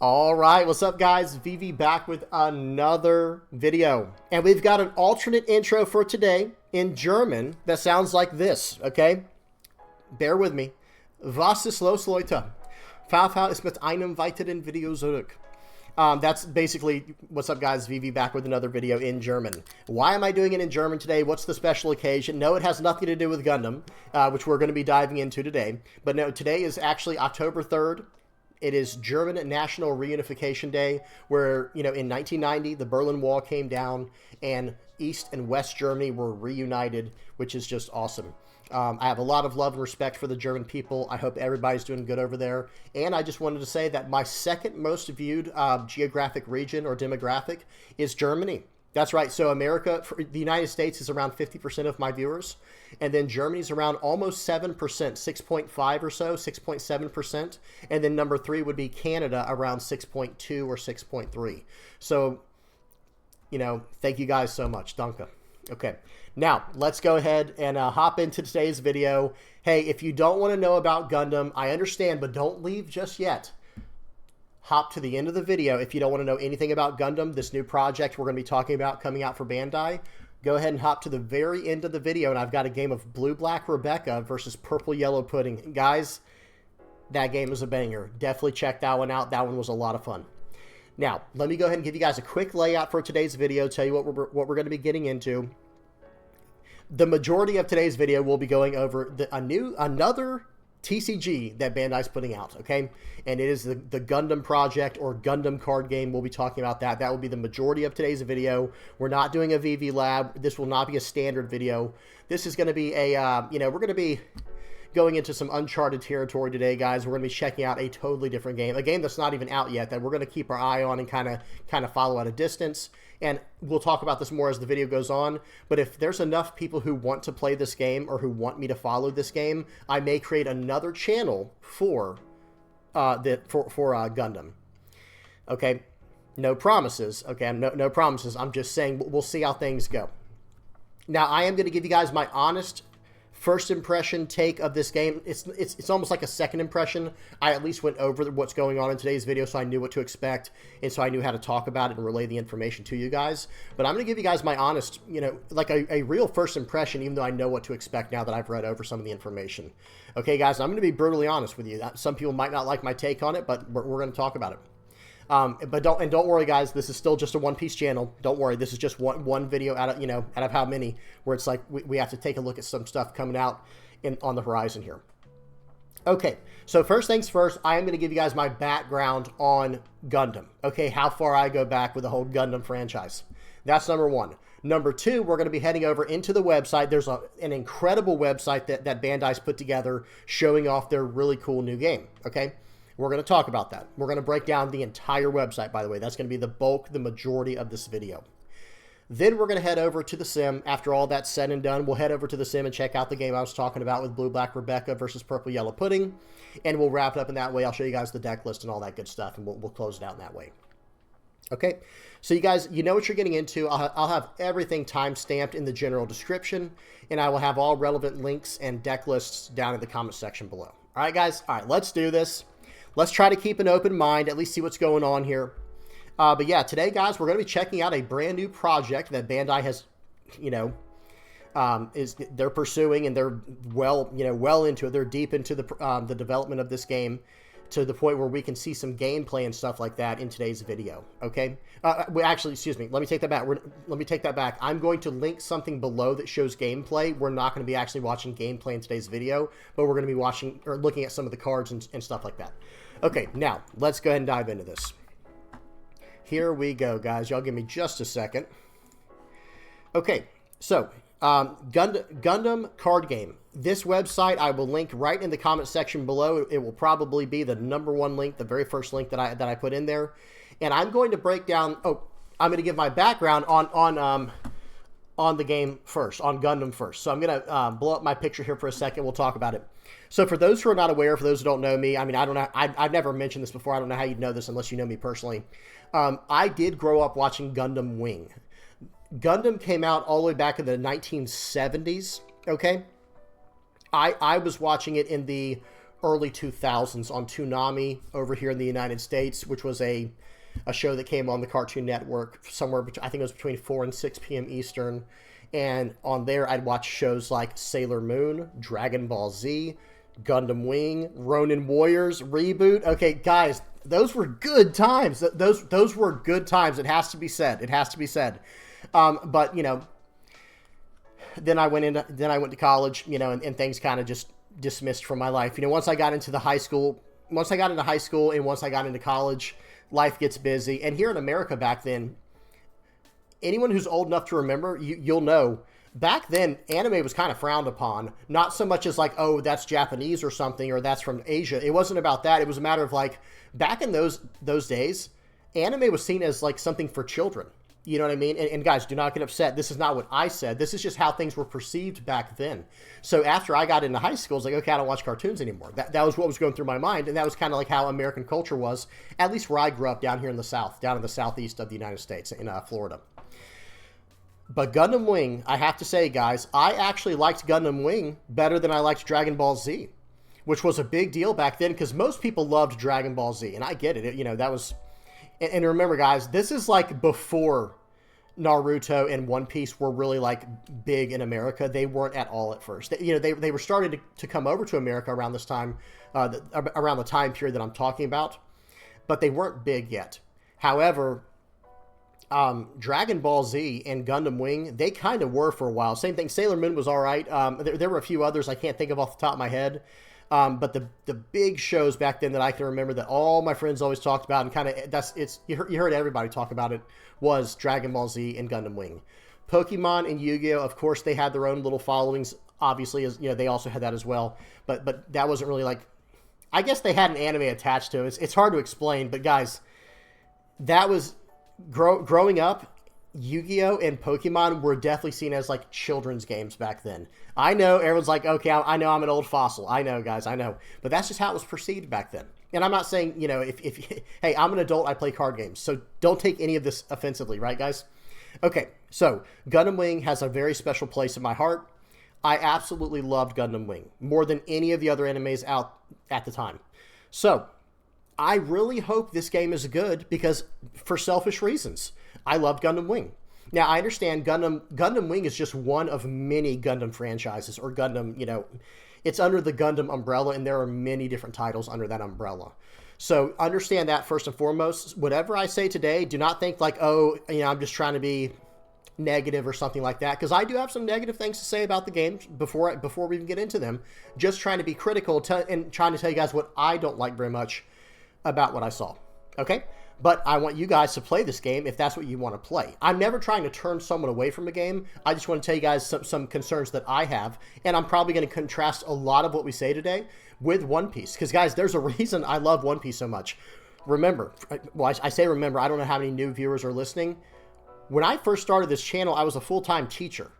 All right, what's up guys? VV back with another video. And we've got an alternate intro for today in German that sounds like this, okay? Bear with me. Was ist los, Leute? VV ist mit einem weiteren Video zurück. That's basically, what's up guys, VV back with another video in German. Why am I doing it in German today? What's the special occasion? No, it has nothing to do with Gundam, which we're going to be diving into today. But no, today is actually October 3rd. It is German National Reunification Day, where, you know, in 1990, the Berlin Wall came down and East and West Germany were reunited, which is just awesome. I have a lot of love and respect for the German people. I hope everybody's doing good over there. And I just wanted to say that my second most viewed geographic region or demographic is Germany. That's right. So America, the United States is around 50% of my viewers. And then Germany's around almost 7%, 6.5 or so, 6.7%. And then number 3 would be Canada, around 6.2 or 6.3. So, you know, thank you guys so much. Danke. Okay, now let's go ahead and hop into today's video. Hey, if you don't want to know about Gundam, I understand, but don't leave just yet. Hop to the end of the video if you don't want to know anything about Gundam, this new project we're going to be talking about coming out for Bandai. Go ahead and hop to the very end of the video, and I've got a game of Blue Black Rebecca versus Purple Yellow Pudding. Guys, that game is a banger. Definitely check that one out. That one was a lot of fun. Now, let me go ahead and give you guys a quick layout for today's video, tell you what we're going to be getting into. The majority of today's video will be going over another TCG that Bandai's putting out, okay? And it is the Gundam project or Gundam card game. We'll be talking about that. That will be the majority of today's video. We're not doing a VV lab. This will not be a standard video. This is going to be a, we're going to be going into some uncharted territory today, guys. We're going to be checking out a totally different game, a game that's not even out yet, that we're going to keep our eye on and kind of follow at a distance. And we'll talk about this more as the video goes on. But if there's enough people who want to play this game or who want me to follow this game, I may create another channel for Gundam. Okay, no promises. Okay, no promises. I'm just saying we'll see how things go. Now, I am going to give you guys my honest first impression take of this game. It's almost like a second impression. I at least went over what's going on in today's video, so I knew what to expect, and so I knew how to talk about it and relay the information to you guys. But I'm going to give you guys my honest, like a real first impression, even though I know what to expect now that I've read over some of the information. Okay, guys, I'm going to be brutally honest with you. Some people might not like my take on it, but we're going to talk about it. But don't worry, guys. This is still just a one-piece channel. Don't worry. This is just one video out of how many, where it's like we have to take a look at some stuff coming out on the horizon here. Okay, so first things first, I am going to give you guys my background on Gundam. Okay, how far I go back with the whole Gundam franchise. That's number 1. Number 2, we're going to be heading over into the website. There's an incredible website that Bandai's put together showing off their really cool new game. Okay. We're going to talk about that. We're going to break down the entire website, by the way. That's going to be the majority of this video. Then we're going to head over to the sim. After all that's said and done, we'll head over to the sim and check out the game I was talking about with Blue Black Rebecca versus Purple Yellow Pudding. And we'll wrap it up in that way. I'll show you guys the deck list and all that good stuff, and we'll close it out in that way. Okay, so you guys, you know what you're getting into. I'll have everything time-stamped in the general description, and I will have all relevant links and deck lists down in the comment section below. All right, guys? All right, let's do this. Let's try to keep an open mind, at least see what's going on here. But yeah, today, guys, we're going to be checking out a brand new project that Bandai has, they're pursuing, and they're well into it. They're deep into the development of this game, to the point where we can see some gameplay and stuff like that in today's video. Okay. Actually, excuse me. Let me take that back. Let me take that back. I'm going to link something below that shows gameplay. We're not going to be actually watching gameplay in today's video, but we're going to be watching or looking at some of the cards and stuff like that. Okay. Now let's go ahead and dive into this. Here we go, guys. Y'all give me just a second. Okay. So, Gundam card game. This website I will link right in the comment section below. It will probably be the number 1 link, the very first link that I put in there. And I'm going to break down. I'm going to give my background on the game first, on Gundam first. So I'm going to blow up my picture here for a second. We'll talk about it. So for those who are not aware, for those who don't know me, I mean, I don't know. I've never mentioned this before. I don't know how you'd know this unless you know me personally. I did grow up watching Gundam Wing. Gundam came out all the way back in the 1970s, okay? I was watching it in the early 2000s on Toonami over here in the United States, which was a show that came on the Cartoon Network somewhere, I think it was between 4 and 6 p.m. Eastern. And on there, I'd watch shows like Sailor Moon, Dragon Ball Z, Gundam Wing, Ronin Warriors, Reboot. Okay, guys, those were good times. Those were good times. It has to be said. It has to be said. But, you know, then I went to college, you know, and things kind of just dismissed from my life. You know, once I got into high school and once I got into college, life gets busy. And here in America back then, anyone who's old enough to remember, you'll know, back then, anime was kind of frowned upon. Not so much as like, oh, that's Japanese or something, or that's from Asia. It wasn't about that. It was a matter of like, back in those days, anime was seen as like something for children. You know what I mean? And guys, do not get upset. This is not what I said. This is just how things were perceived back then. So after I got into high school, I was like, okay, I don't watch cartoons anymore. That was what was going through my mind. And that was kind of like how American culture was, at least where I grew up down here in the South, down in the southeast of the United States, in Florida. But Gundam Wing, I have to say, guys, I actually liked Gundam Wing better than I liked Dragon Ball Z, which was a big deal back then because most people loved Dragon Ball Z. And I get it. You know, that was... And remember, guys, this is like before Naruto and One Piece were really like big in America. They weren't at all at first. You know, they were starting to come over to America around this time, around the time period that I'm talking about, but they weren't big yet. However, Dragon Ball Z and Gundam Wing, they kind of were for a while. Same thing. Sailor Moon was all right. There were a few others I can't think of off the top of my head. But the big shows back then that I can remember that all my friends always talked about and kind of you heard everybody talk about it was Dragon Ball Z and Gundam Wing. Pokemon and Yu-Gi-Oh, of course, they had their own little followings. Obviously, as you know, they also had that as well. But that wasn't really like, I guess they had an anime attached to it. It's hard to explain, but guys, that was growing up. Yu-Gi-Oh and Pokemon were definitely seen as like children's games back then. I know everyone's like, okay, I know I'm an old fossil. I know, guys, I know. But that's just how it was perceived back then. And I'm not saying, you know, if hey, I'm an adult, I play card games. So don't take any of this offensively, right, guys? Okay, so Gundam Wing has a very special place in my heart. I absolutely loved Gundam Wing more than any of the other animes out at the time. So I really hope this game is good because for selfish reasons. I loved Gundam Wing. Now, I understand Gundam Wing is just one of many Gundam franchises, or Gundam, you know, it's under the Gundam umbrella, and there are many different titles under that umbrella. So understand that first and foremost. Whatever I say today, do not think like, oh, you know, I'm just trying to be negative or something like that, because I do have some negative things to say about the games before we even get into them. Just trying to be critical and trying to tell you guys what I don't like very much about what I saw. Okay? But I want you guys to play this game if that's what you want to play. I'm never trying to turn someone away from a game. I just want to tell you guys some concerns that I have. And I'm probably going to contrast a lot of what we say today with One Piece. Because, guys, there's a reason I love One Piece so much. Remember, well, I say remember, I don't know how many new viewers are listening. When I first started this channel, I was a full-time teacher.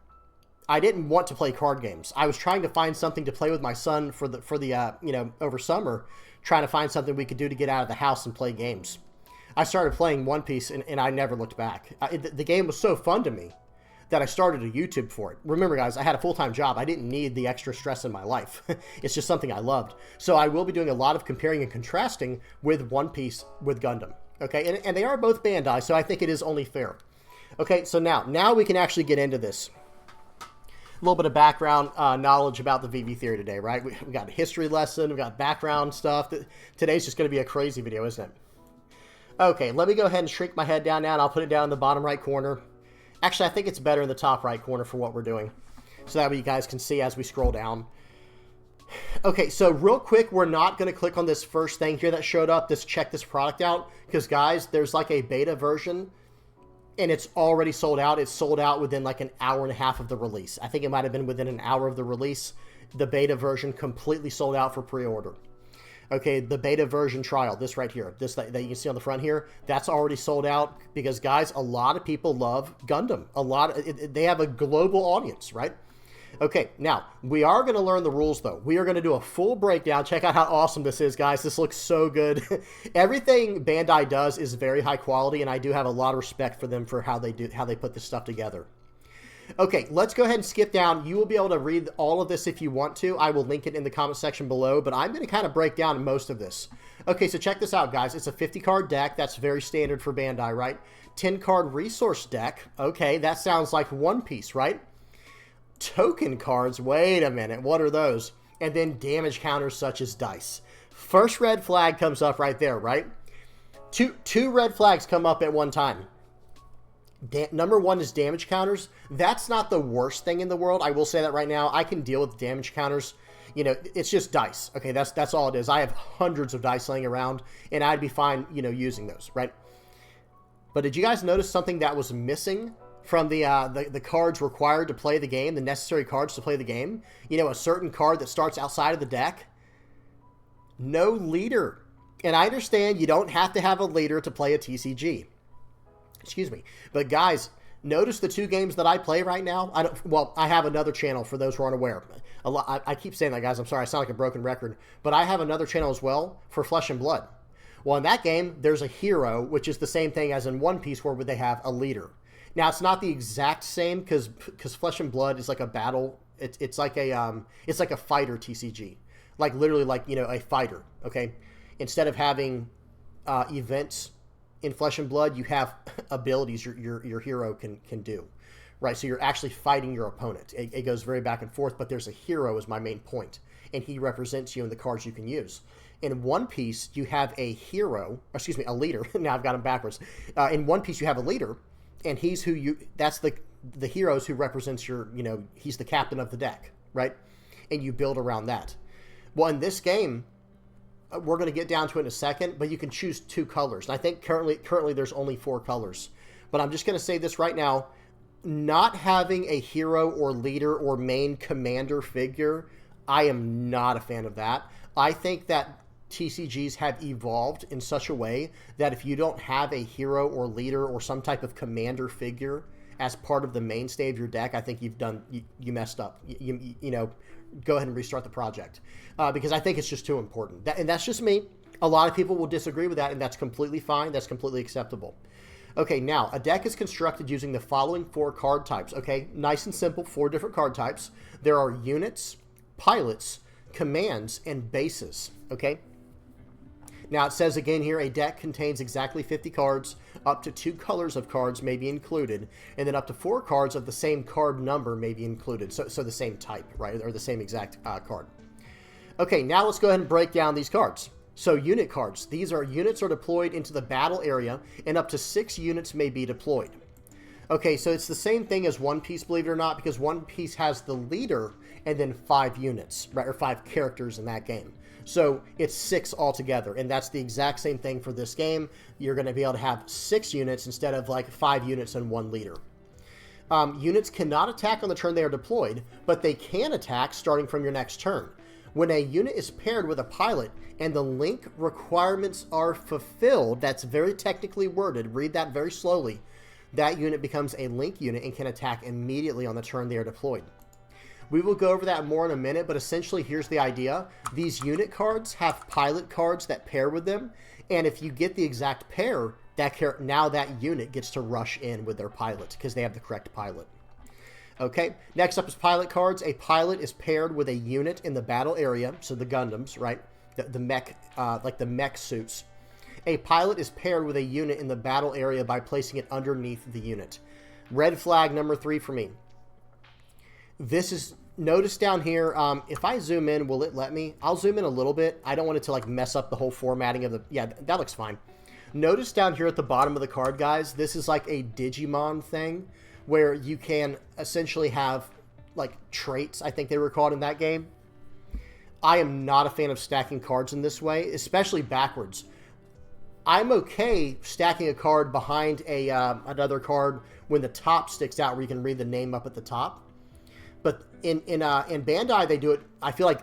I didn't want to play card games. I was trying to find something to play with my son for the you know, over summer, trying to find something we could do to get out of the house and play games. I started playing One Piece, and I never looked back. The game was so fun to me that I started a YouTube for it. Remember, guys, I had a full-time job. I didn't need the extra stress in my life. It's just something I loved. So I will be doing a lot of comparing and contrasting with One Piece with Gundam. Okay, and they are both Bandai, so I think it is only fair. Okay, so now we can actually get into this. A little bit of background knowledge about the VV theory today, right? We got a history lesson, we got background stuff. Today's just going to be a crazy video, isn't it? Okay, let me go ahead and shrink my head down now, and I'll put it down in the bottom right corner. Actually, I think it's better in the top right corner for what we're doing, so that way you guys can see as we scroll down. Okay, so real quick, we're not going to click on this first thing here that showed up, check this product out, because, guys, there's like a beta version, and it's already sold out. It's sold out within like an hour and a half of the release. I think it might have been within an hour of the release. The beta version completely sold out for pre-order. Okay, the beta version trial, this right here, this that you can see on the front here, that's already sold out because, guys, a lot of people love Gundam. They have a global audience, right? Okay, now, we are going to learn the rules, though. We are going to do a full breakdown. Check out how awesome this is, guys. This looks so good. Everything Bandai does is very high quality, and I do have a lot of respect for them for how they put this stuff together. Okay, let's go ahead and skip down. You will be able to read all of this if you want to. I will link it in the comment section below, but I'm going to kind of break down most of this. Okay, so check this out, guys. It's a 50-card deck. That's very standard for Bandai, right? 10-card resource deck. Okay, that sounds like One Piece, right? Token cards. Wait a minute. What are those? And then damage counters such as dice. First red flag comes up right there, right? Two red flags come up at one time. Number one is damage counters. That's not the worst thing in the world. I will say that right now. I can deal with damage counters. You know, it's just dice. Okay, that's all it is. I have hundreds of dice laying around, and I'd be fine, you know, using those, right? But did you guys notice something that was missing from the cards required to play the game, the necessary cards to play the game? You know, a certain card that starts outside of the deck? No leader. And I understand you don't have to have a leader to play a TCG. Excuse me. But guys, notice the two games that I play right now. I have another channel for those who aren't aware. I keep saying that, guys. I'm sorry. I sound like a broken record. But I have another channel as well for Flesh and Blood. Well, in that game, there's a hero, which is the same thing as in One Piece, where they have a leader. Now, it's not the exact same because Flesh and Blood is like a battle. It's like a fighter TCG, like literally like, you know, a fighter. Okay, instead of having events in Flesh and Blood, you have abilities your hero can do, right? So you're actually fighting your opponent. It goes very back and forth, but there's a hero is my main point, and he represents you in the cards you can use. In One Piece, you have a hero, excuse me, a leader. Now I've got them backwards. In One Piece, you have a leader, and he's who you. That's the heroes who represents your. You know, he's the captain of the deck, right? And you build around that. Well, in this game, we're going to get down to it in a second, but you can choose two colors. And I think currently there's only 4 colors. But I'm just going to say this right now. Not having a hero or leader or main commander figure, I am not a fan of that. I think that TCGs have evolved in such a way that if you don't have a hero or leader or some type of commander figure as part of the mainstay of your deck, I think you messed up. You know, go ahead and restart the project because I think it's just too important. And that's just me. A lot of people will disagree with that, and that's completely fine. That's completely acceptable. Okay, now, a deck is constructed using the following 4 card types. Okay, nice and simple, 4 different card types. There are units, pilots, commands, and bases. Okay? Now, it says again here, a deck contains exactly 50 cards. Up to 2 colors of cards may be included, and then up to 4 cards of the same card number may be included. So the same type, right, or the same exact card. Okay, now let's go ahead and break down these cards. So unit cards. These are units are deployed into the battle area, and up to 6 units may be deployed. Okay, so it's the same thing as One Piece, believe it or not, because One Piece has the leader and then 5 units, right, or 5 characters in that game. So it's 6 altogether, and that's the exact same thing for this game. You're going to be able to have 6 units instead of like 5 units and 1 leader. Units cannot attack on the turn they are deployed, but they can attack starting from your next turn. When a unit is paired with a pilot and the link requirements are fulfilled, that's very technically worded, read that very slowly, that unit becomes a link unit and can attack immediately on the turn they are deployed. We will go over that more in a minute, but essentially here's the idea. These unit cards have pilot cards that pair with them, and if you get the exact pair, now that unit gets to rush in with their pilot because they have the correct pilot. Okay, next up is pilot cards. A pilot is paired with a unit in the battle area, so the Gundams, right? The mech, like the mech suits. A pilot is paired with a unit in the battle area by placing it underneath the unit. Red flag number 3 for me. This is, notice down here, if I zoom in, will it let me? I'll zoom in a little bit. I don't want it to like mess up the whole formatting of the, yeah, that looks fine. Notice down here at the bottom of the card, guys, this is like a Digimon thing where you can essentially have like traits, I think they were called in that game. I am not a fan of stacking cards in this way, especially backwards. I'm okay stacking a card behind a another card when the top sticks out where you can read the name up at the top. But in Bandai, they do it, I feel like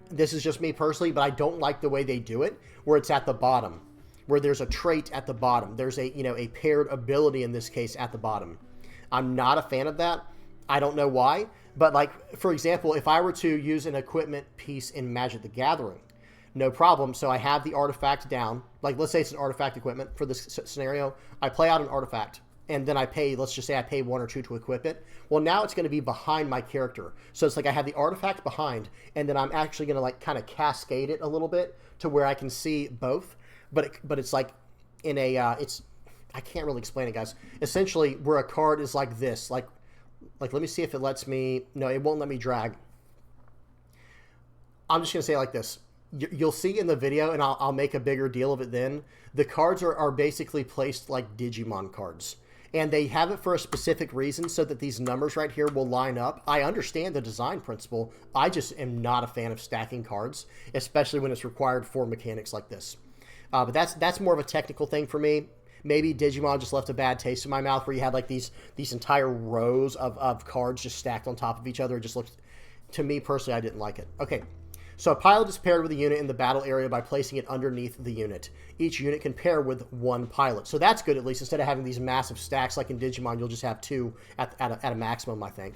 this is just me personally, but I don't like the way they do it, where it's at the bottom, where there's a trait at the bottom. There's a, you know, a paired ability in this case at the bottom. I'm not a fan of that. I don't know why, but like, for example, if I were to use an equipment piece in Magic the Gathering, no problem. So I have the artifact down. Like, let's say it's an artifact equipment for this scenario. I play out an artifact. and then I pay, let's just say I pay 1 or 2 to equip it. Well, now it's going to be behind my character. So it's like I have the artifact behind, and then I'm actually going to like kind of cascade it a little bit to where I can see both. But it's like in a, I can't really explain it, guys. Essentially, where a card is like this, like let me see if it lets me, no, it won't let me drag. I'm just going to say it like this. You'll see in the video, and I'll make a bigger deal of it then, the cards are basically placed like Digimon cards. And they have it for a specific reason so that these numbers right here will line up. I understand the design principle. I just am not a fan of stacking cards, especially when it's required for mechanics like this. But that's more of a technical thing for me. Maybe Digimon just left a bad taste in my mouth where you had like these entire rows of cards just stacked on top of each other. It just looked, to me personally, I didn't like it. Okay. So a pilot is paired with a unit in the battle area by placing it underneath the unit. Each unit can pair with 1 pilot. So that's good, at least. Instead of having these massive stacks like in Digimon, you'll just have 2 at a maximum, I think.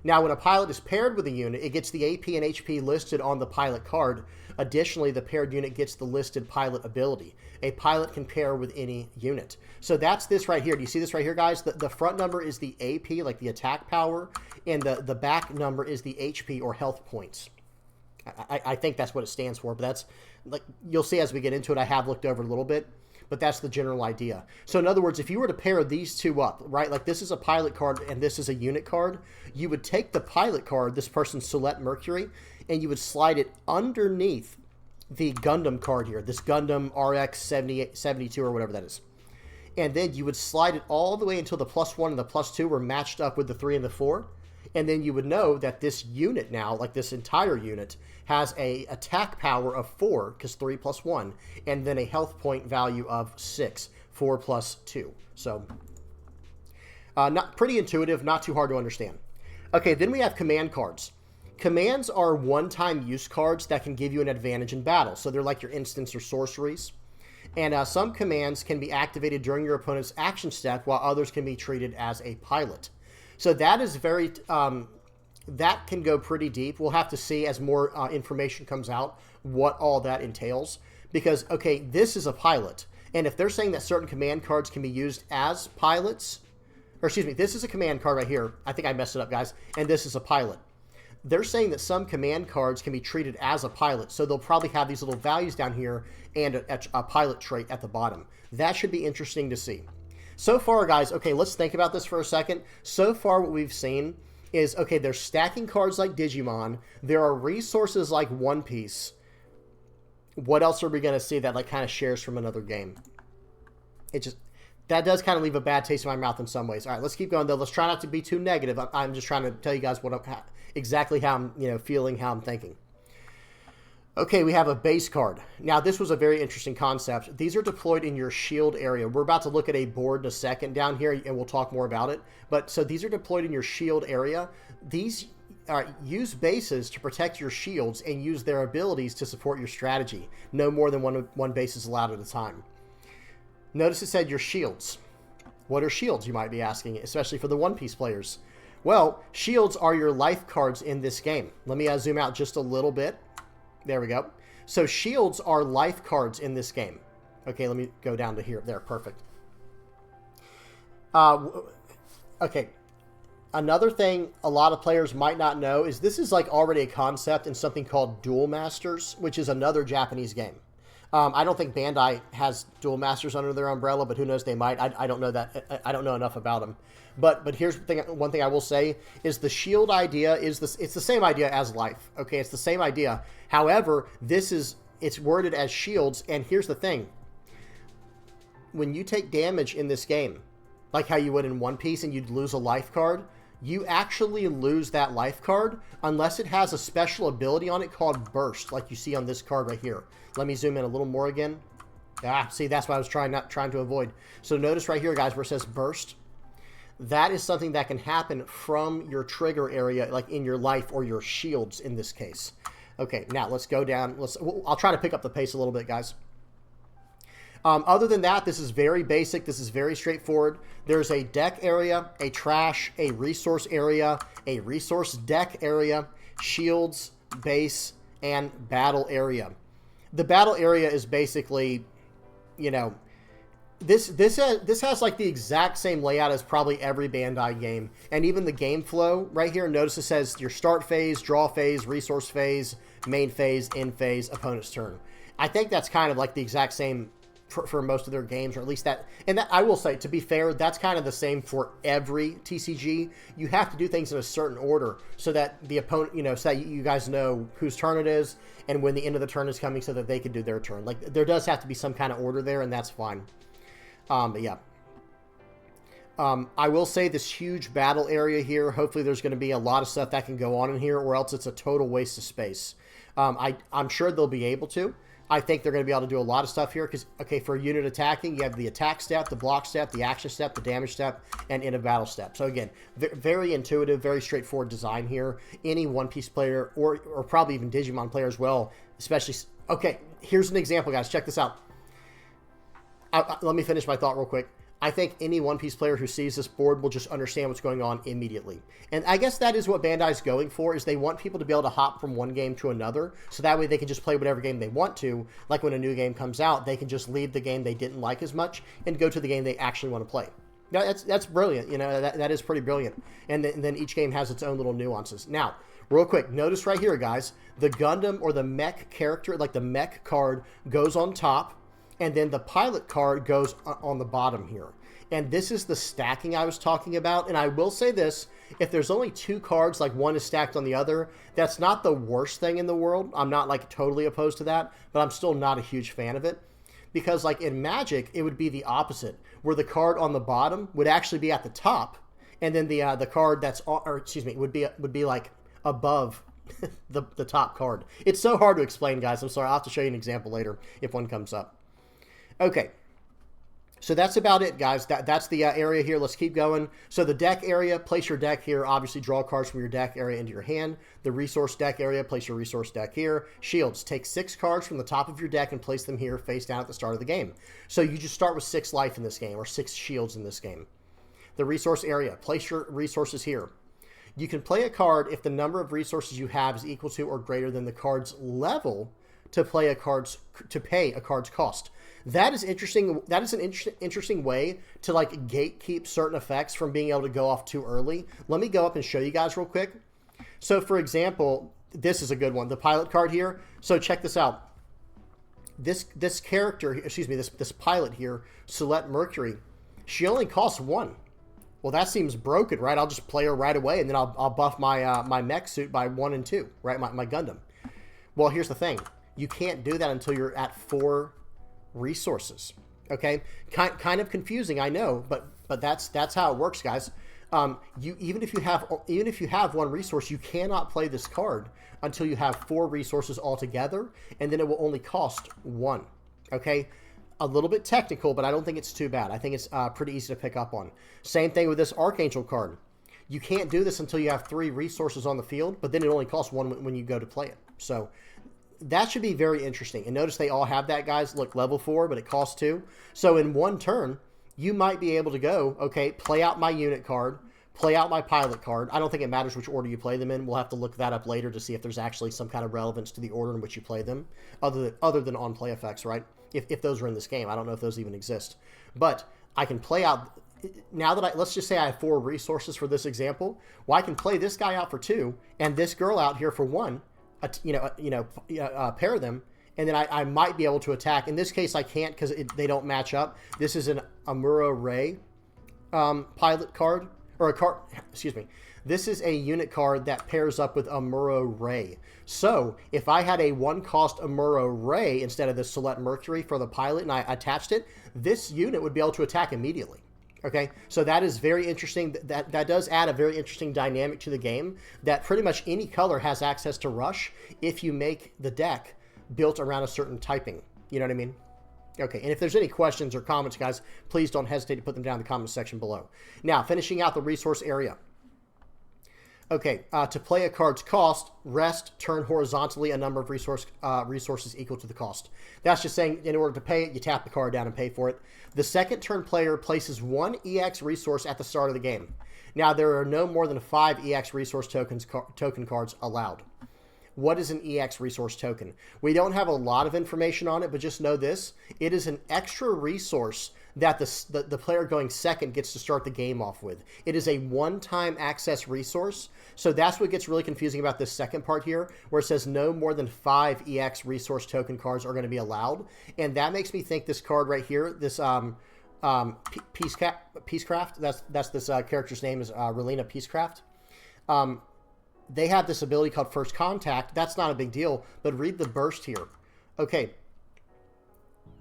Now, when a pilot is paired with a unit, it gets the AP and HP listed on the pilot card. Additionally, the paired unit gets the listed pilot ability. A pilot can pair with any unit. So that's this right here. Do you see this right here, guys? The front number is the AP, like the attack power, and the back number is the HP or health points. I think that's what it stands for, but that's, like, you'll see as we get into it, I have looked over it a little bit, but that's the general idea. So in other words, if you were to pair these two up, right, like this is a pilot card and this is a unit card, you would take the pilot card, this person's Solette Mercury, and you would slide it underneath the Gundam card here, this Gundam RX 72 or whatever that is. And then you would slide it all the way until the +1 and the +2 were matched up with the 3 and the 4. And then you would know that this unit now, like this entire unit, has a attack power of 4, because 3 + 1, and then a health point value of 6, 4 + 2. So, not pretty intuitive, not too hard to understand. Okay, then we have command cards. Commands are one-time use cards that can give you an advantage in battle. So they're like your instants or sorceries. And some commands can be activated during your opponent's action step, while others can be treated as a pilot. So that is very, that can go pretty deep. We'll have to see as more information comes out what all that entails. Because, okay, this is a pilot. And if they're saying that certain command cards can be used as pilots, or excuse me, this is a command card right here. I think I messed it up, guys. And this is a pilot. They're saying that some command cards can be treated as a pilot. So they'll probably have these little values down here and a pilot trait at the bottom. That should be interesting to see. So far, guys, okay, let's think about this for a second. So far, what we've seen is, okay, they're stacking cards like Digimon. There are resources like One Piece. What else are we going to see that like kind of shares from another game? It just, that does kind of leave a bad taste in my mouth in some ways. All right, let's keep going, though. Let's try not to be too negative. I'm just trying to tell you guys what exactly how I'm feeling, how I'm thinking. Okay, we have a base card. Now, this was a very interesting concept. These are deployed in your shield area. We're about to look at a board in a second down here, and we'll talk more about it. But so these are deployed in your shield area. These use bases to protect your shields and use their abilities to support your strategy. No more than one base is allowed at a time. Notice it said your shields. What are shields, you might be asking, especially for the One Piece players? Well, shields are your life cards in this game. Let me zoom out just a little bit. There we go. So shields are life cards in this game. Okay, let me go down to here. There, perfect. Okay. Another thing a lot of players might not know is this is like already a concept in something called Duel Masters, which is another Japanese game. I don't think Bandai has Duel Masters under their umbrella, but who knows, they might. I don't know that. I don't know enough about them. But here's the thing. One thing I will say is the shield idea is this. It's the same idea as life. Okay, it's the same idea. However, it's worded as shields. And here's the thing: when you take damage in this game, like how you would in One Piece, and you'd lose a life card, you actually lose that life card unless it has a special ability on it called Burst, like you see on this card right here. Let me zoom in a little more again. See, that's what I was trying to avoid. So notice right here, guys, where it says Burst. That is something that can happen from your trigger area, like in your life or your shields in this case. Okay, now let's go down. I'll try to pick up the pace a little bit, guys. Other than that, this is very basic. This is very straightforward. There's a deck area, a trash, a resource area, a resource deck area, shields, base, and battle area. The battle area is basically, This has like the exact same layout as probably every Bandai game, and even the game flow right here. Notice it says your start phase, draw phase, resource phase, main phase, end phase, opponent's turn. I think that's kind of like the exact same for most of their games, or at least that. And that, I will say, to be fair, that's kind of the same for every TCG. You have to do things in a certain order so that the opponent, so that you guys know whose turn it is and when the end of the turn is coming, so that they can do their turn. Like, there does have to be some kind of order there, and that's fine. But yeah. I will say this huge battle area here, hopefully there's going to be a lot of stuff that can go on in here, or else it's a total waste of space. I'm sure they'll be able to. I think they're going to be able to do a lot of stuff here because, okay, for unit attacking, you have the attack step, the block step, the action step, the damage step, and in a battle step. So again, very intuitive, very straightforward design here. Any One Piece player, or probably even Digimon player as well, especially... Okay, here's an example, guys. Check this out. Let me finish my thought real quick. I think any One Piece player who sees this board will just understand what's going on immediately. And I guess that is what Bandai's going for, is they want people to be able to hop from one game to another, so that way they can just play whatever game they want to. Like when a new game comes out, they can just leave the game they didn't like as much and go to the game they actually want to play. Now, that's brilliant. That is pretty brilliant. And then each game has its own little nuances. Now, real quick, notice right here, guys, the Gundam or the mech character, like the mech card, goes on top, and then the pilot card goes on the bottom here. And this is the stacking I was talking about. And I will say this, if there's only two cards, like one is stacked on the other, that's not the worst thing in the world. I'm not like totally opposed to that, but I'm still not a huge fan of it. Because like in Magic, it would be the opposite, where the card on the bottom would actually be at the top, and then the card that's on, or excuse me, would be like above the top card. It's so hard to explain, guys. I'm sorry. I'll have to show you an example later if one comes up. Okay, so that's about it, guys. That's the area here. Let's keep going. So the deck area, place your deck here. Obviously, draw cards from your deck area into your hand. The resource deck area, place your resource deck here. Shields, take 6 cards from the top of your deck and place them here face down at the start of the game. So you just start with 6 life in this game, or 6 shields in this game. The resource area, place your resources here. You can play a card if the number of resources you have is equal to or greater than the card's level to pay a card's cost. That is interesting. That is an interesting way to like gatekeep certain effects from being able to go off too early. Let me go up and show you guys real quick. So for example, this is a good one. The pilot card here. So check this out. This character, excuse me, this pilot here, Celeste Mercury, she only costs 1. Well, that seems broken, right? I'll just play her right away, and then I'll buff my my mech suit by 1 and 2, right? My Gundam. Well, here's the thing. You can't do that until you're at 4 resources. Okay, kind of confusing, I know, but that's how it works, guys. Even if you have 1 resource, you cannot play this card until you have 4 resources altogether, and then it will only cost 1. Okay, a little bit technical, but I don't think it's too bad. I think it's pretty easy to pick up on. Same thing with this Archangel card. You can't do this until you have 3 resources on the field, but then it only costs 1 when you go to play it. So that should be very interesting. And notice they all have that, guys. Look, level 4, but it costs 2. So in 1 turn, you might be able to go, okay, play out my unit card, play out my pilot card. I don't think it matters which order you play them in. We'll have to look that up later to see if there's actually some kind of relevance to the order in which you play them, other than on play effects, right? If those are in this game. I don't know if those even exist. But I can play out, now that let's just say I have 4 resources for this example. Well, I can play this guy out for 2 and this girl out here for 1. Pair them, and then I might be able to attack. In this case, I can't because they don't match up. This is an Amuro Ray pilot card, or a card, excuse me. This is a unit card that pairs up with Amuro Ray. So if I had a 1-cost Amuro Ray instead of the Celeste Mercury for the pilot and I attached it, this unit would be able to attack immediately. Okay, so that is very interesting. That does add a very interesting dynamic to the game, that pretty much any color has access to rush if you make the deck built around a certain typing. You know what I mean? Okay, and if there's any questions or comments, guys, please don't hesitate to put them down in the comment section below. Now, finishing out the resource area. Okay, to play a card's cost, rest, turn horizontally a number of resources equal to the cost. That's just saying in order to pay it, you tap the card down and pay for it. The second turn player places 1 EX resource at the start of the game. Now, there are no more than 5 EX resource token cards allowed. What is an EX resource token? We don't have a lot of information on it, but just know this. It is an extra resource that the player going second gets to start the game off with. It is a one-time access resource. So that's what gets really confusing about this second part here, where it says no more than 5 EX resource token cards are going to be allowed. And that makes me think this card right here, this Peacecraft, that's this character's name is Relina Peacecraft. They have this ability called First Contact. That's not a big deal, but read the burst here. Okay.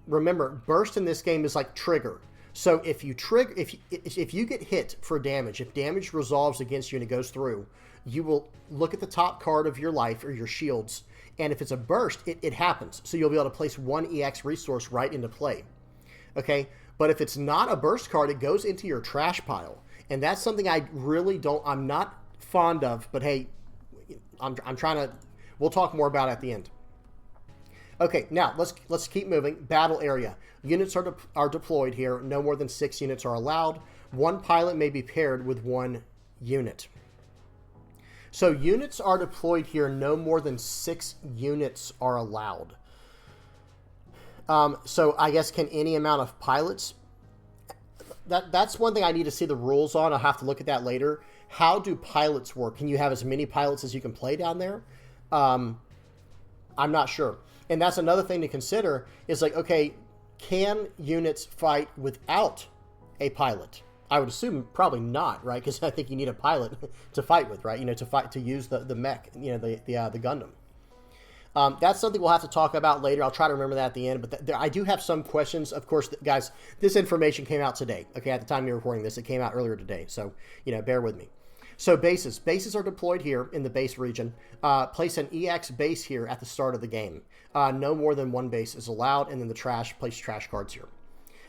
Remember, burst in this game is like trigger. So if you trigger, if you get hit for damage, if damage resolves against you and it goes through, you will look at the top card of your life or your shields, and if it's a burst, it happens. So you'll be able to place 1 EX resource right into play. Okay, but if it's not a burst card, it goes into your trash pile, and that's something I really don't. I'm not fond of. But hey, I'm trying to. We'll talk more about it at the end. Okay, now let's keep moving. Battle area. Units are deployed here. No more than 6 units are allowed. 1 pilot may be paired with 1 unit. So units are deployed here. No more than 6 units are allowed. So I guess can any amount of pilots? That's one thing I need to see the rules on. I'll have to look at that later. How do pilots work? Can you have as many pilots as you can play down there? I'm not sure. And that's another thing to consider is like, okay, can units fight without a pilot? I would assume probably not, right? Because I think you need a pilot to fight with, right? You know, to use the mech, you know, the Gundam. That's something we'll have to talk about later. I'll try to remember that at the end. But I do have some questions. Of course, guys, this information came out today. Okay, at the time you're recording this, it came out earlier today. So, you know, bear with me. So bases. Bases are deployed here in the base region. Place an EX base here at the start of the game. No more than 1 base is allowed. And then place trash cards here.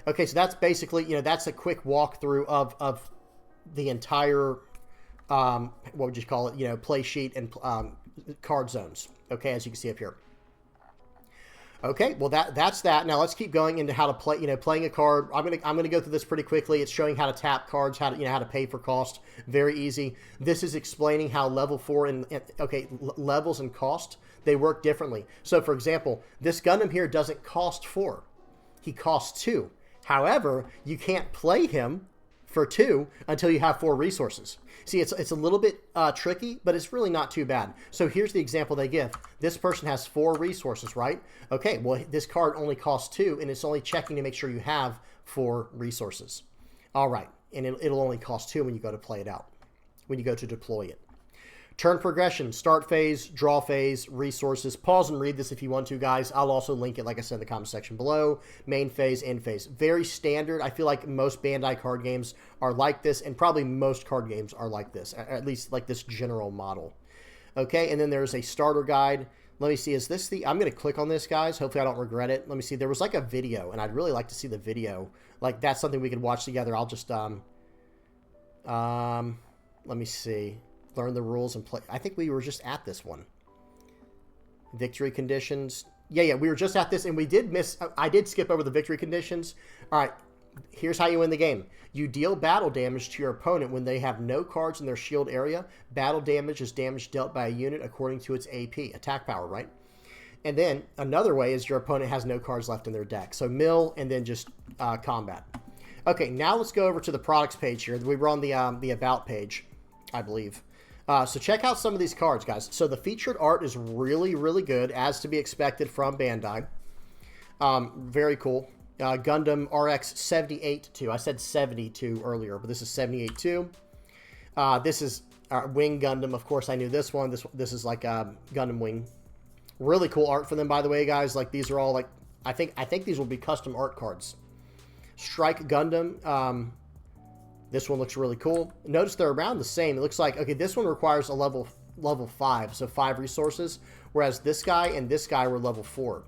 Okay, so that's basically, you know, that's a quick walkthrough of the entire, what would you call it, you know, play sheet and card zones. Okay, as you can see up here. Okay, well that's that. Now let's keep going into how to play. You know, playing a card. I'm gonna go through this pretty quickly. It's showing how to tap cards, how to pay for cost. Very easy. This is explaining how level 4 and levels and cost, they work differently. So for example, this Gundam here doesn't cost 4. He costs 2. However, you can't play him for 2 until you have 4 resources. See, it's a little bit tricky, but it's really not too bad. So here's the example they give. This person has 4 resources, right? Okay, well, this card only costs 2, and it's only checking to make sure you have 4 resources. All right, and it'll only cost 2 when you go to play it out, when you go to deploy it. Turn progression, start phase, draw phase, resources. Pause and read this if you want to, guys. I'll also link it, like I said, in the comment section below. Main phase, end phase. Very standard. I feel like most Bandai card games are like this, and probably most card games are like this, at least like this general model. Okay, and then there's a starter guide. Let me see, is this the... I'm going to click on this, guys. Hopefully I don't regret it. Let me see. There was like a video, and I'd really like to see the video. Like, that's something we could watch together. I'll just... let me see. Learn the rules and play. I think we were just at this one. Victory conditions. Yeah, we were just at this, and we did miss... I did skip over the victory conditions. All right, here's how you win the game. You deal battle damage to your opponent when they have no cards in their shield area. Battle damage is damage dealt by a unit according to its AP, attack power, right? And then another way is your opponent has no cards left in their deck. So mill, and then just combat. Okay, now let's go over to the products page here. We were on the About page, I believe. So check out some of these cards, guys. So the featured art is really, really good, as to be expected from Bandai. Very cool. Gundam RX 78-2. I said 72 earlier, but this is 78-2. This is Wing Gundam. Of course, I knew this one. This is like Gundam Wing. Really cool art for them, by the way, guys. Like, these are all like... I think these will be custom art cards. Strike Gundam. This one looks really cool. Notice they're around the same. It looks like, okay, this one requires a level 5, so 5 resources, whereas this guy and this guy were level 4.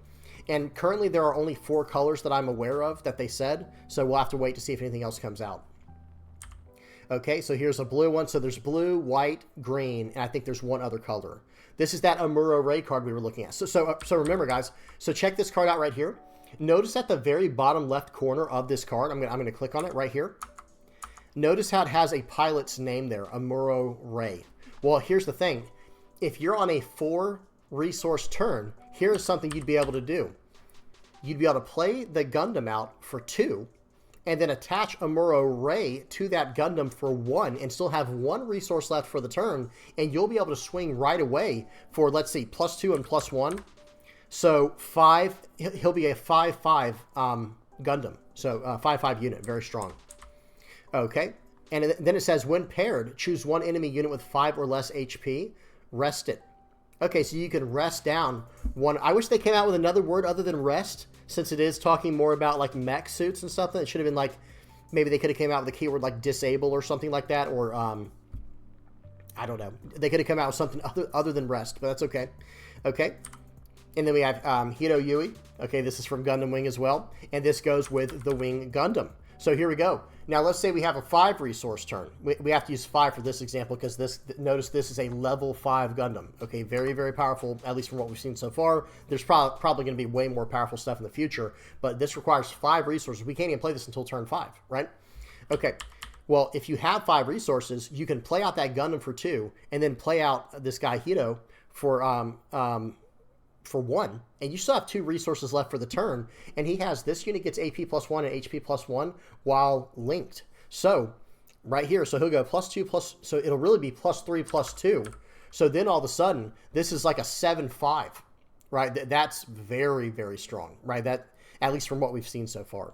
And currently there are only 4 colors that I'm aware of that they said, so we'll have to wait to see if anything else comes out. Okay, so here's a blue one. So there's blue, white, green, and I think there's one other color. This is that Amuro Ray card we were looking at. So remember, guys, so check this card out right here. Notice at the very bottom left corner of this card, I'm gonna click on it right here. Notice how it has a pilot's name there, Amuro Ray. Well, here's the thing. If you're on a 4 resource turn, here's something you'd be able to do. You'd be able to play the Gundam out for 2, and then attach Amuro Ray to that Gundam for 1, and still have 1 resource left for the turn, and you'll be able to swing right away for, let's see, +2 and +1. So 5, he'll be a 5/5 Gundam. So 5/5 unit, very strong. Okay, and then it says, when paired, choose 1 enemy unit with 5 or less HP, rest it. Okay, so you can rest down 1. I wish they came out with another word other than rest, since it is talking more about like mech suits and stuff. It should have been like, maybe they could have came out with a keyword like disable or something like that, or I don't know. They could have come out with something other than rest, but that's okay. Okay, and then we have Hito Yui. Okay, this is from Gundam Wing as well, and this goes with the Wing Gundam. So here we go. Now let's say we have a 5 resource turn. We have to use 5 for this example because notice this is a level 5 Gundam. Okay, very, very powerful, at least from what we've seen so far. There's probably going to be way more powerful stuff in the future, but this requires 5 resources. We can't even play this until turn 5, right? Okay, well, if you have 5 resources, you can play out that Gundam for 2, and then play out this guy Hito for 1, and you still have 2 resources left for the turn, and he has, this unit gets AP +1 and HP +1 while linked. So right here, so he'll go +2 so it'll really be +3 +2. So then all of a sudden, this is like a 7/5, right? That's very, very strong, right? That, at least from what we've seen so far.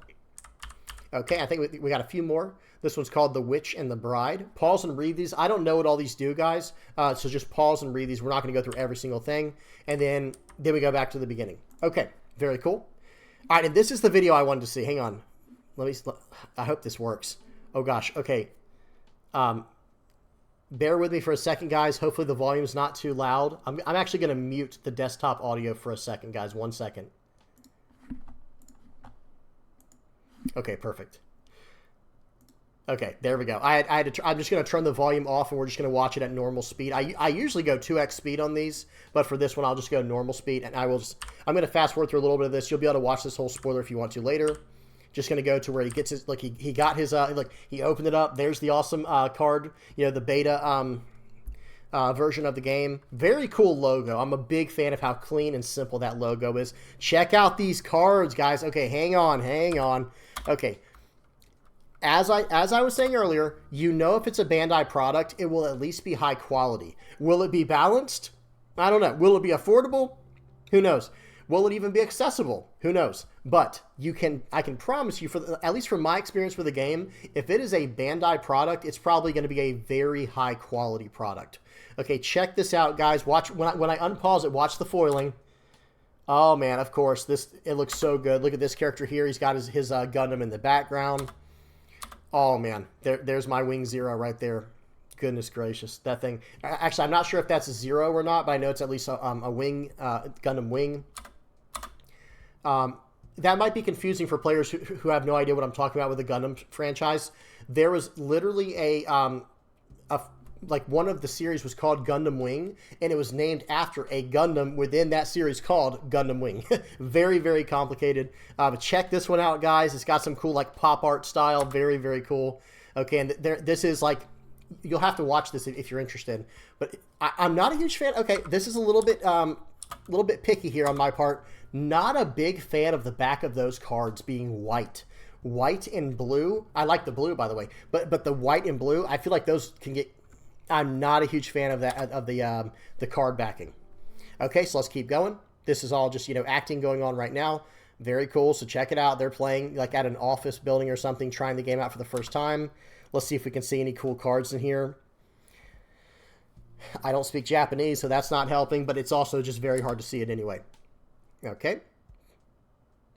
Okay, I think we got a few more. This one's called The Witch and the Bride. Pause and read these. I don't know what all these do, guys. So just pause and read these. We're not going to go through every single thing. And then we go back to the beginning. Okay, very cool. All right, and this is the video I wanted to see. Hang on. I hope this works. Oh, gosh. Okay. Bear with me for a second, guys. Hopefully the volume's not too loud. I'm actually going to mute the desktop audio for a second, guys. 1 second. Okay, perfect. Okay, there we go. I'm just going to turn the volume off, and we're just going to watch it at normal speed. I usually go 2x speed on these, but for this one, I'll just go normal speed, and I'm going to fast forward through a little bit of this. You'll be able to watch this whole spoiler if you want to later. Just going to go to where he gets his, like, he got his, like, he opened it up. There's the awesome card, you know, the beta version of the game. Very cool logo. I'm a big fan of how clean and simple that logo is. Check out these cards, guys. Okay, hang on. Okay. As I was saying earlier, you know if it's a Bandai product, it will at least be high quality. Will it be balanced? I don't know. Will it be affordable? Who knows? Will it even be accessible? Who knows? But I can promise you, at least from my experience with the game, if it is a Bandai product, it's probably going to be a very high quality product. Okay, check this out, guys. Watch when I unpause it. Watch the foiling. Oh man, of course, it looks so good. Look at this character here. He's got his Gundam in the background. Oh man, there's my Wing Zero right there. Goodness gracious, that thing. Actually, I'm not sure if that's a Zero or not, but I know it's at least a Wing, Gundam Wing. That might be confusing for players who have no idea what I'm talking about with the Gundam franchise. There was literally like one of the series was called Gundam Wing, and it was named after a Gundam within that series called Gundam Wing. Very, very complicated. But check this one out, guys. It's got some cool like pop art style. Very, very cool. Okay, and this is like, you'll have to watch this if you're interested. But I'm not a huge fan. Okay, this is a little bit picky here on my part. Not a big fan of the back of those cards being white. White and blue. I like the blue, by the way. But the white and blue, I feel like those can get... I'm not a huge fan of that, of the card backing. Okay, so let's keep going. This is all just, you know, acting going on right now. Very cool. So check it out. They're playing like at an office building or something, trying the game out for the first time. Let's see if we can see any cool cards in here. I don't speak Japanese, so that's not helping, but it's also just very hard to see it anyway. Okay.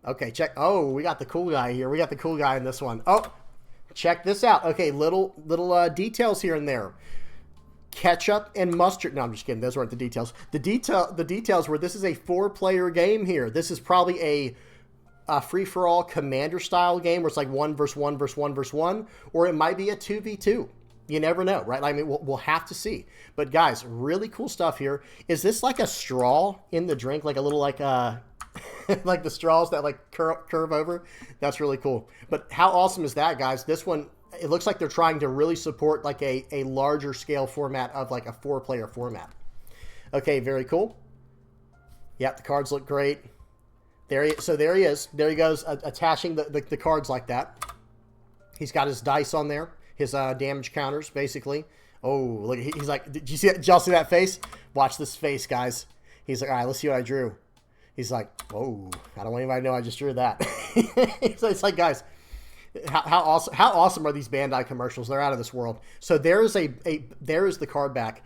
Okay, check. Oh, we got the cool guy here. We got the cool guy in this one. Oh, check this out. Okay, little details here and there. Ketchup and mustard. No, I'm just kidding. Those weren't the details. The details were this is a 4-player game here. This is probably a free-for-all commander-style game where it's like 1 versus 1 versus 1 versus 1, or it might be a 2v2. You never know, right? I mean, we'll have to see. But guys, really cool stuff here. Is this like a straw in the drink, like a little like like the straws that like curve over? That's really cool. But how awesome is that, guys? This one, it looks like they're trying to really support like a larger scale format of like a 4-player format. Okay, very cool. Yep, the cards look great. So there he is. There he goes, attaching the cards like that. He's got his dice on there, his damage counters, basically. Oh, look, he's like, did y'all see that face? Watch this face, guys. He's like, all right, let's see what I drew. He's like, whoa, I don't want anybody to know I just drew that. So it's like, guys, how awesome are these Bandai commercials? They're out of this world. So there is the card back.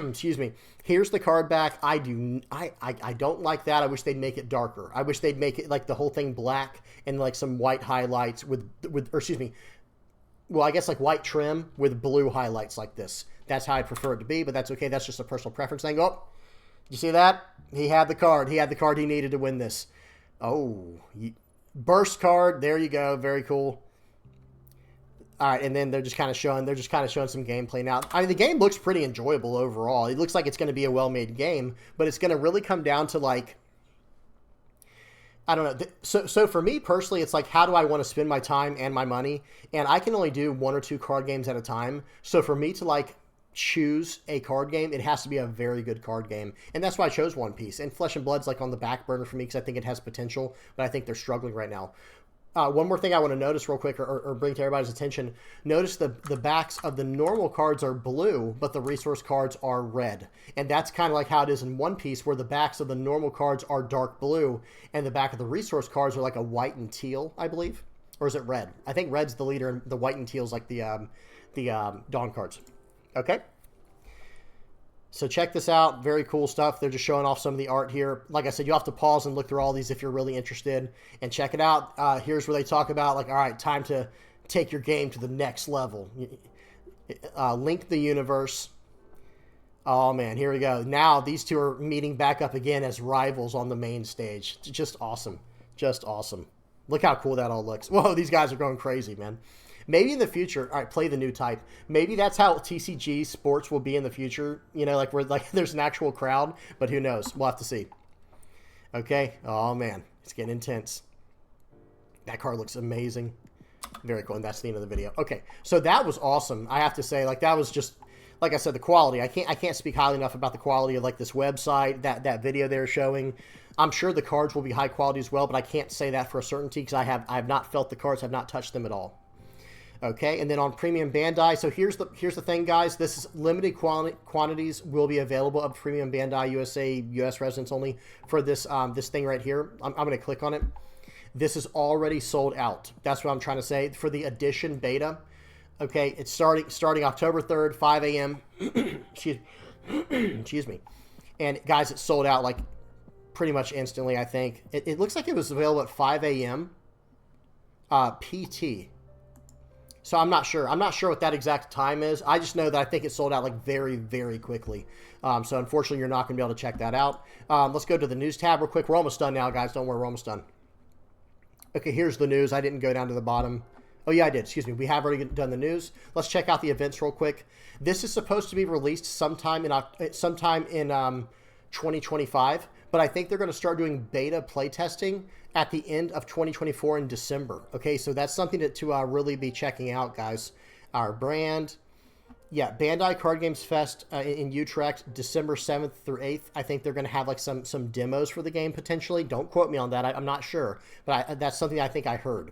Excuse me. Here's the card back. I don't like that. I wish they'd make it darker. I wish they'd make it like the whole thing black and like some white highlights or excuse me. Well, I guess like white trim with blue highlights like this. That's how I prefer it to be, but that's okay. That's just a personal preference thing. Oh, you see that? He had the card. He had the card he needed to win this. Oh, burst card. There you go. Very cool. All right, and then they're just kind of showing some gameplay now. I mean, the game looks pretty enjoyable overall. It looks like it's going to be a well-made game, but it's going to really come down to like, I don't know. So for me personally, it's like, how do I want to spend my time and my money? And I can only do 1 or 2 card games at a time. So for me to like choose a card game, it has to be a very good card game. And that's why I chose One Piece. And Flesh and Blood's like on the back burner for me because I think it has potential, but I think they're struggling right now. One more thing I want to notice real quick or bring to everybody's attention. Notice the backs of the normal cards are blue, but the resource cards are red. And that's kind of like how it is in One Piece, where the backs of the normal cards are dark blue, and the back of the resource cards are like a white and teal, I believe. Or is it red? I think red's the leader, and the white and teal's like the Dawn cards. Okay? So check this out. Very cool stuff. They're just showing off some of the art here. Like I said, you have to pause and look through all these if you're really interested. And check it out. Here's where they talk about, like, all right, time to take your game to the next level. Link the universe. Oh, man, here we go. Now these two are meeting back up again as rivals on the main stage. Just awesome. Just awesome. Look how cool that all looks. Whoa, these guys are going crazy, man. Maybe in the future, all right, play the new type. Maybe that's how TCG sports will be in the future. You know, like where like there's an actual crowd, but who knows? We'll have to see. Okay. Oh man, it's getting intense. That card looks amazing. Very cool, and that's the end of the video. Okay, so that was awesome. I have to say, like that was just, like I said, the quality. I can't speak highly enough about the quality of like this website, that video they're showing. I'm sure the cards will be high quality as well, but I can't say that for a certainty because I have not felt the cards, have not touched them at all. Okay, and then on Premium Bandai, so here's the thing, guys. This is limited quantities will be available of Premium Bandai USA, US residents only for this this thing right here. I'm going to click on it. This is already sold out. That's what I'm trying to say for the edition beta. Okay, it's starting October 3rd, 5 a.m. Excuse me. And guys, it's sold out like pretty much instantly. I think it looks like it was available at 5 a.m. PT. So I'm not sure. I'm not sure what that exact time is. I just know that I think it sold out like very, very quickly. So unfortunately, you're not going to be able to check that out. Let's go to the news tab real quick. We're almost done now, guys. Don't worry, we're almost done. Okay, here's the news. I didn't go down to the bottom. Oh, yeah, I did. Excuse me. We have already done the news. Let's check out the events real quick. This is supposed to be released sometime in 2025, but I think they're going to start doing beta playtesting at the end of 2024 in December. Okay, so that's something to really be checking out, guys. Our brand, yeah, Bandai Card Games Fest in Utrecht, December 7th through 8th. I think they're going to have like some demos for the game potentially. Don't quote me on that. I'm not sure, but that's something I think I heard.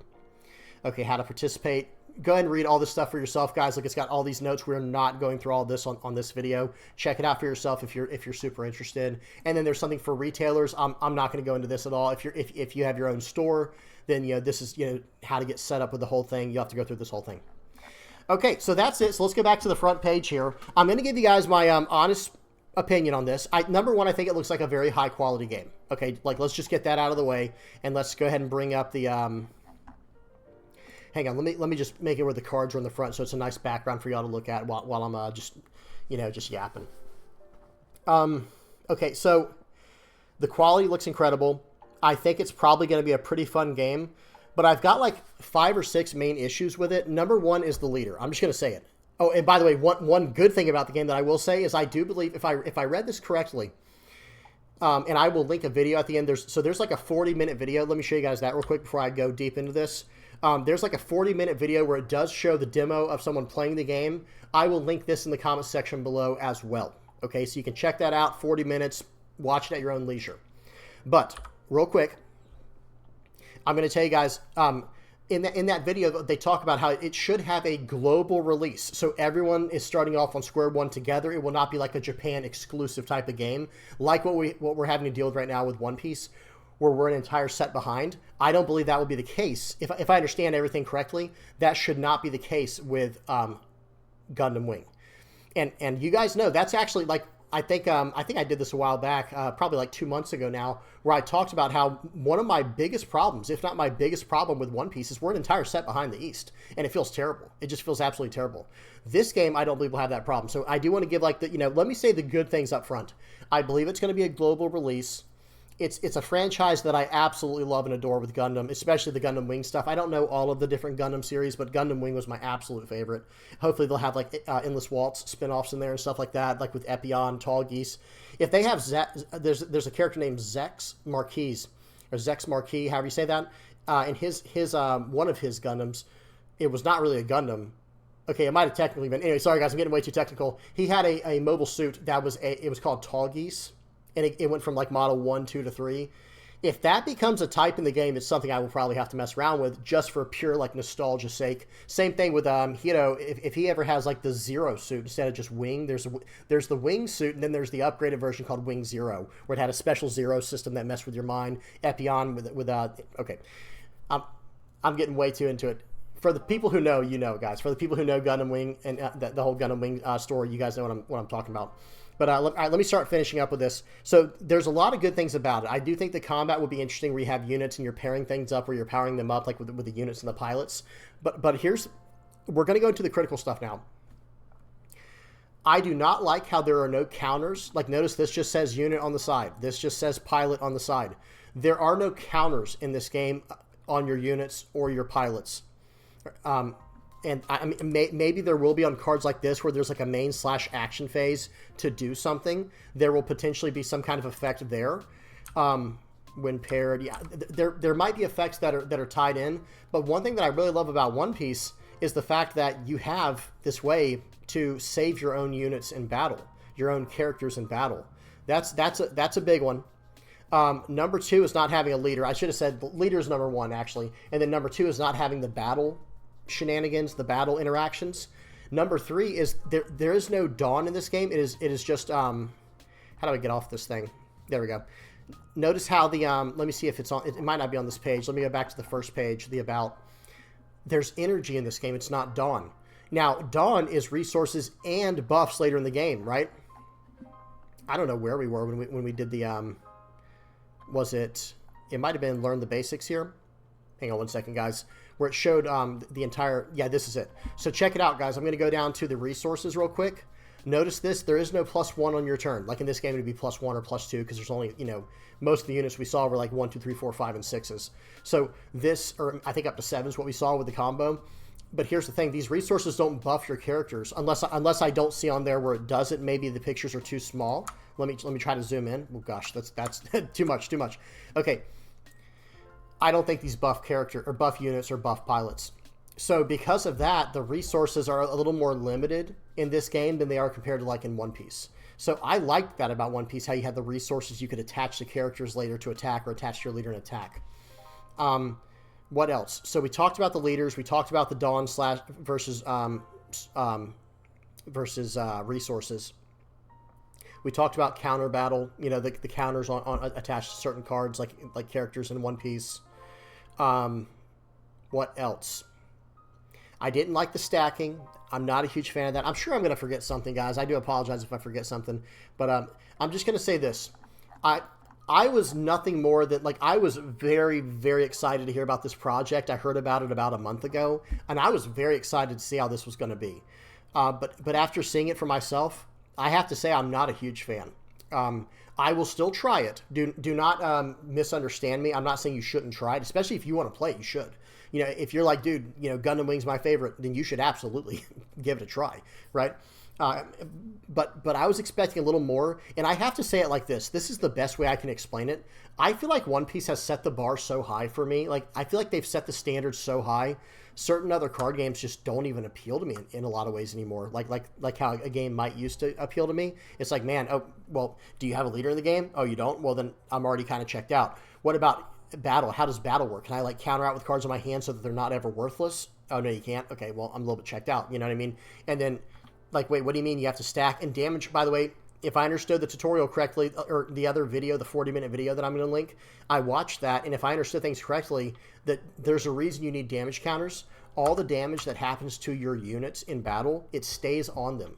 Okay, how to participate. Go ahead and read all this stuff for yourself, guys. Look, it's got all these notes. We're not going through all this on this video. Check it out for yourself if you're super interested. And then there's something for retailers. I'm not going to go into this at all. If you have your own store, then this is how to get set up with the whole thing. You have to go through this whole thing. Okay, so that's it. So let's go back to the front page here. I'm going to give you guys my honest opinion on this. Number one, I think it looks like a very high quality game. Okay, like let's just get that out of the way, and let's go ahead and bring up the hang on, let me just make it where the cards are in the front, so it's a nice background for y'all to look at while I'm just yapping. Okay, so the quality looks incredible. I think it's probably going to be a pretty fun game, but I've got like 5 or 6 main issues with it. Number one is the leader. I'm just going to say it. Oh, and by the way, one good thing about the game that I will say is I do believe, if I read this correctly, and I will link a video at the end. There's like a 40-minute video. Let me show you guys that real quick before I go deep into this. There's like a 40-minute video where it does show the demo of someone playing the game. I will link this in the comment section below as well. Okay, so you can check that out. 40 minutes, watch it at your own leisure. But real quick, I'm going to tell you guys, in that video, they talk about how it should have a global release. So everyone is starting off on square one together. It will not be like a Japan exclusive type of game, like what we're having to deal with right now with One Piece, where we're an entire set behind. I don't believe that will be the case. If I understand everything correctly, that should not be the case with Gundam Wing. And you guys know that's actually like, I think I did this a while back, probably like 2 months ago now, where I talked about how one of my biggest problems, if not my biggest problem with One Piece, is we're an entire set behind the East, and it feels terrible. It just feels absolutely terrible. This game, I don't believe will have that problem. So I do want to give like the, let me say the good things up front. I believe it's going to be a global release. It's a franchise that I absolutely love and adore with Gundam, especially the Gundam Wing stuff. I don't know all of the different Gundam series, but Gundam Wing was my absolute favorite. Hopefully they'll have like Endless Waltz spin-offs in there and stuff like that, like with Epion, Tall Geese. If they have there's a character named Zex Marquis, or Zex Marquis, however you say that, and his one of his Gundams, it was not really a Gundam. Okay, it might have technically been. Anyway, sorry guys, I'm getting way too technical. He had a mobile suit that was it was called Tall Geese. And it went from like model 1, 2 to 3. If that becomes a type in the game, it's something I will probably have to mess around with just for pure like nostalgia's sake. Same thing with Hiro. If he ever has like the Zero suit instead of just Wing, there's the Wing suit, and then there's the upgraded version called Wing Zero, where it had a special Zero system that messed with your mind. Epion with okay, I'm getting way too into it. For the people who know, guys. For the people who know Gundam Wing and the whole Gundam Wing story, you guys know what I'm talking about. But let me start finishing up with this. So there's a lot of good things about it. I do think the combat will be interesting where you have units and you're pairing things up, where you're powering them up like with the units and the pilots. But we're going to go into the critical stuff now. I do not like how there are no counters. Like notice this just says unit on the side. This just says pilot on the side. There are no counters in this game on your units or your pilots. And I mean, maybe there will be on cards like this where there's like a main/action phase to do something. There will potentially be some kind of effect there when paired. Yeah, there might be effects that are tied in. But one thing that I really love about One Piece is the fact that you have this way to save your own units in battle, your own characters in battle. That's a big one. Number 2 is not having a leader. I should have said leader is number 1 actually, and then number 2 is not having the battle shenanigans, the battle interactions. Number 3 is there is no dawn in this game. It is just how do I get off this thing? There we go. Notice how the let me see if it's on. It might not be on this page. Let me go back to the first page, the about. There's energy in this game. It's not dawn. Now dawn is resources and buffs later in the game, right? I don't know where we were when we did the was it might have been learn the basics here. Hang on one second, guys. Where it showed the entire, yeah, this is it. So check it out, guys. I'm going to go down to the resources real quick. Notice this, there is no +1 on your turn. Like in this game, it would be +1 or +2 because there's only, most of the units we saw were like 1, 2, 3, 4, 5, and 6s. So this, or I think up to 7 is what we saw with the combo. But here's the thing, these resources don't buff your characters unless I don't see on there where it does it. Maybe the pictures are too small. Let me try to zoom in. Oh gosh, that's too much. Okay. I don't think these buff units or buff pilots. So because of that, the resources are a little more limited in this game than they are compared to like in One Piece. So I liked that about One Piece, how you had the resources you could attach to characters later to attack or attach to your leader and attack. What else? So we talked about the leaders. We talked about the dawn versus resources. We talked about counter battle, the counters on attached to certain cards, like characters in One Piece. What else? I didn't like the stacking. I'm not a huge fan of that. I'm sure I'm going to forget something, guys. I do apologize if I forget something. But I'm just going to say this. I was nothing more than, I was very, very excited to hear about this project. I heard about it about a month ago, and I was very excited to see how this was going to be. But after seeing it for myself, I have to say I'm not a huge fan. I will still try it. Do not misunderstand me. I'm not saying you shouldn't try it, especially if you want to play it, you should. You know, if you're like, dude, you know, Gundam Wing's my favorite, then you should absolutely give it a try, right? But I was expecting a little more, and I have to say it like this. This is the best way I can explain it. I feel like One Piece has set the bar so high for me. Like, I feel like they've set the standards so high. Certain other card games just don't even appeal to me in a lot of ways anymore. Like how a game might used to appeal to me. It's like, man, oh, well, do you have a leader in the game? Oh, you don't? Well, then I'm already kind of checked out. What about battle? How does battle work? Can I like counter out with cards in my hand so that they're not ever worthless? Oh, no, you can't. Okay, well, I'm a little bit checked out. You know what I mean? And then, like, wait, what do you mean you have to stack and damage? By the way, if I understood the tutorial correctly, or the other video, the 40-minute video that I'm going to link, I watched that, and if I understood things correctly, that there's a reason you need damage counters. All the damage that happens to your units in battle, it stays on them.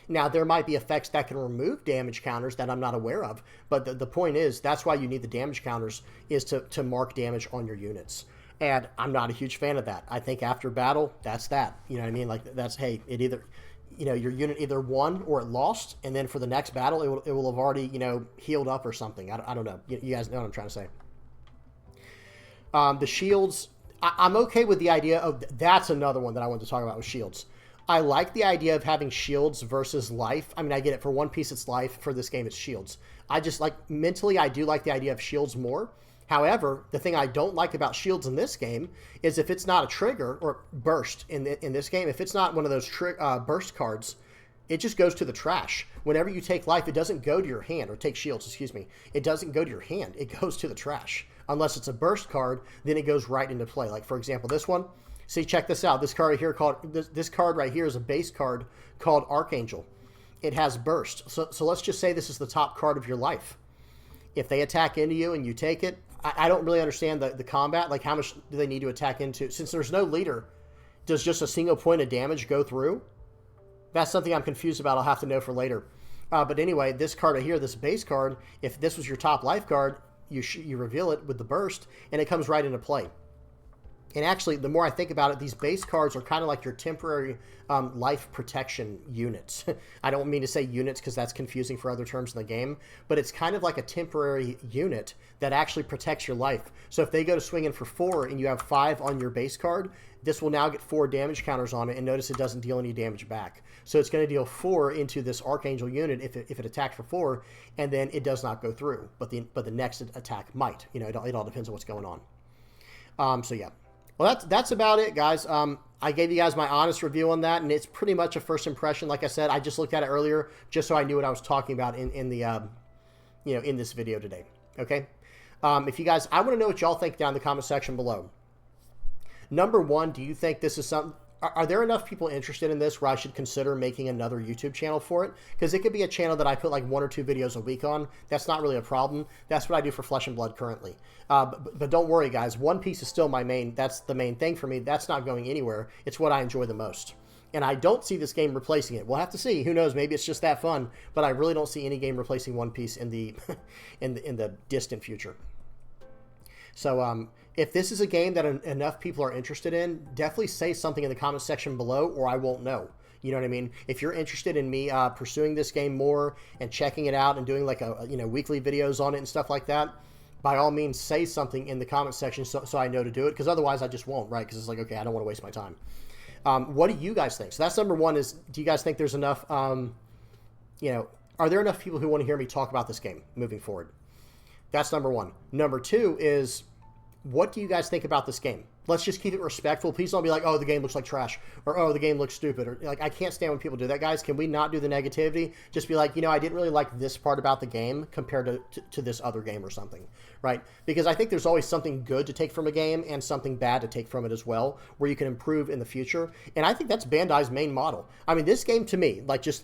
Now, there might be effects that can remove damage counters that I'm not aware of, but the point is, that's why you need the damage counters, is to mark damage on your units. And I'm not a huge fan of that. I think after battle, that's that. You know what I mean? Like, that's, hey, it either, you know, your unit either won or it lost, and then for the next battle, it will have already, you know, healed up or something. I don't know. You guys know what I'm trying to say. The shields, I'm okay with the idea of, that's another one that I wanted to talk about with shields. I like the idea of having shields versus life. I mean, I get it. For One Piece, it's life. For this game, it's shields. I just like, mentally, I do like the idea of shields more. However, the thing I don't like about shields in this game is if it's not a trigger or burst in this game, if it's not one of those burst cards, it just goes to the trash. Whenever you take life, it doesn't go to your hand, or take shields, excuse me. It doesn't go to your hand. It goes to the trash. Unless it's a burst card, then it goes right into play. Like, for example, this one. See, check this out. This card right here this card right here is a base card called Archangel. It has burst. So let's just say this is the top card of your life. If they attack into you and you take it, I don't really understand the combat. Like, how much do they need to attack into? Since there's no leader, does just a single point of damage go through? That's something I'm confused about. I'll have to know for later. But anyway, this card right here, this base card, if this was your top life card, you reveal it with the burst, and it comes right into play. And actually, the more I think about it, these base cards are kind of like your temporary life protection units. I don't mean to say units because that's confusing for other terms in the game, but it's kind of like a temporary unit that actually protects your life. So if they go to swing in for 4 and you have 5 on your base card, this will now get 4 damage counters on it, and notice it doesn't deal any damage back. So it's going to deal 4 into this Archangel unit if it attacked for 4, and then it does not go through. But the next attack might. You know, it all depends on what's going on. So yeah. Well, that's about it, guys. I gave you guys my honest review on that, and it's pretty much a first impression. Like I said, I just looked at it earlier just so I knew what I was talking about in the in this video today. Okay. If you guys, I want to know what y'all think down in the comment section below. Number one, do you think this is something? Are there enough people interested in this where I should consider making another YouTube channel for it? Because it could be a channel that I put like 1 or 2 videos a week on. That's not really a problem. That's what I do for Flesh and Blood currently. But don't worry, guys. One Piece is still my main. That's the main thing for me. That's not going anywhere. It's what I enjoy the most. And I don't see this game replacing it. We'll have to see. Who knows? Maybe it's just that fun. But I really don't see any game replacing One Piece in the in the distant future. So if this is a game that enough people are interested in, definitely say something in the comment section below, or I won't know. You know what I mean? If you're interested in me pursuing this game more and checking it out and doing like weekly videos on it and stuff like that, by all means say something in the comment section so I know to do it, because otherwise I just won't, right? Because it's like, okay, I don't want to waste my time. What do you guys think? So that's number one. Is, do you guys think there's enough, are there enough people who want to hear me talk about this game moving forward? That's number one. Number two is, what do you guys think about this game? Let's just keep it respectful. Please don't be like, oh, the game looks like trash, or oh, the game looks stupid, or like, I can't stand when people do that, guys. Can we not do the negativity? Just be like, I didn't really like this part about the game compared to this other game or something, right? Because I think there's always something good to take from a game and something bad to take from it as well, where you can improve in the future. And I think that's Bandai's main model. I mean, this game to me, like, just,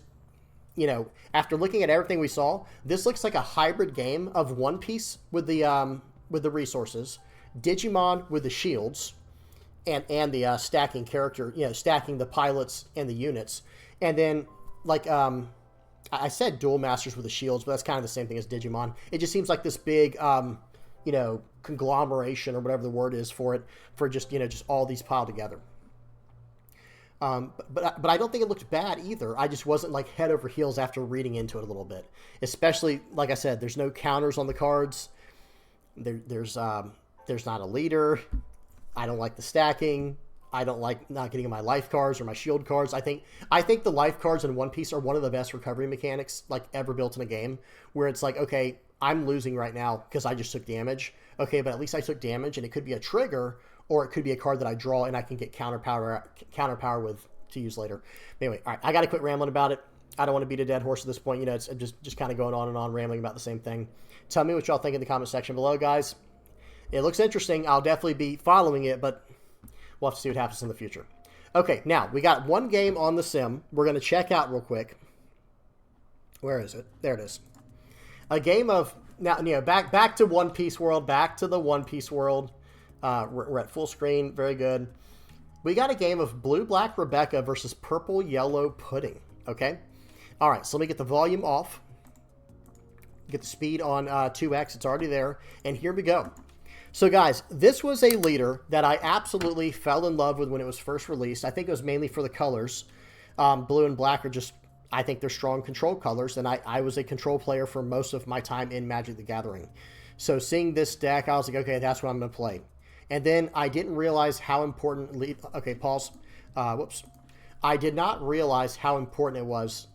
after looking at everything we saw, this looks like a hybrid game of One Piece with the resources, Digimon with the shields, and the stacking character, stacking the pilots and the units, and then like I said, dual masters with the shields, but that's kind of the same thing as Digimon. It just seems like this big conglomeration, or whatever the word is for it, for just all these piled together. But I don't think it looked bad either. I just wasn't like head over heels after reading into it a little bit. Especially, like I said, there's no counters on the cards. There's not a leader. I don't like the stacking. I don't like not getting my life cards or my shield cards. I think the life cards in One Piece are one of the best recovery mechanics like ever built in a game, where it's like, okay, I'm losing right now because I just took damage. Okay, but at least I took damage, and it could be a trigger, or it could be a card that I draw and I can get counter power with to use later. Anyway, all right, I got to quit rambling about it. I don't want to beat a dead horse at this point. You know, it's just kind of going on and on, rambling about the same thing. Tell me what y'all think in the comment section below, guys. It looks interesting. I'll definitely be following it, but we'll have to see what happens in the future. Okay, now, we got one game on the sim. We're going to check out real quick. Where is it? There it is. A game of, now, you know, back to One Piece World. Back to the One Piece World. We're at full screen. Very good. We got a game of Blue Black Rebecca versus Purple Yellow Pudding. Okay? All right, so let me get the volume off. Get the speed on 2x. It's already there. And here we go. So, guys, this was a leader that I absolutely fell in love with when it was first released. I think it was mainly for the colors. Blue and black are just, I think they're strong control colors, and I was a control player for most of my time in Magic the Gathering. So, seeing this deck, I was like, okay, that's what I'm going to play. And then I didn't realize how important... Okay, pause. Whoops. I did not realize how important it was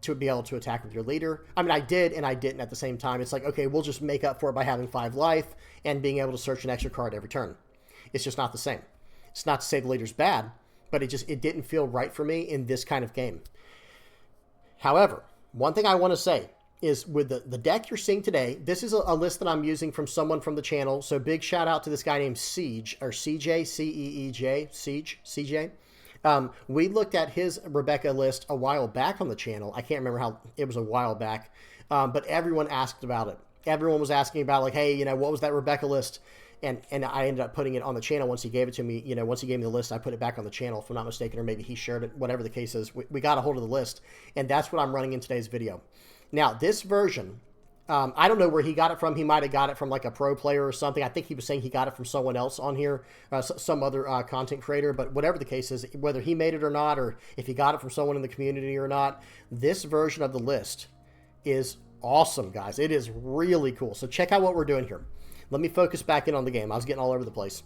to be able to attack with your leader. I mean, I did and I didn't at the same time. It's like, okay, we'll just make up for it by having 5 life and being able to search an extra card every turn. It's just not the same. It's not to say the leader's bad, but it didn't feel right for me in this kind of game. However, one thing I want to say is with the deck you're seeing today, this is a list that I'm using from someone from the channel. So big shout out to this guy named Siege, or CJ, C-E-E-J, Siege, CJ. We looked at his Rebecca list a while back on the channel. I can't remember how, it was a while back, but everyone asked about it. Everyone was asking about, like, hey, you know, what was that Rebecca list? And I ended up putting it on the channel once he gave it to me. You know, once he gave me the list, I put it back on the channel, if I'm not mistaken, or maybe he shared it, whatever the case is. We got a hold of the list, and that's what I'm running in today's video. Now, this version, I don't know where he got it from. He might have got it from like a pro player or something. I think he was saying he got it from someone else on here, some other content creator. But whatever the case is, whether he made it or not, or if he got it from someone in the community or not, this version of the list is awesome, guys. It is really cool. So check out what we're doing here. Let me focus back in on the game. I was getting all over the place.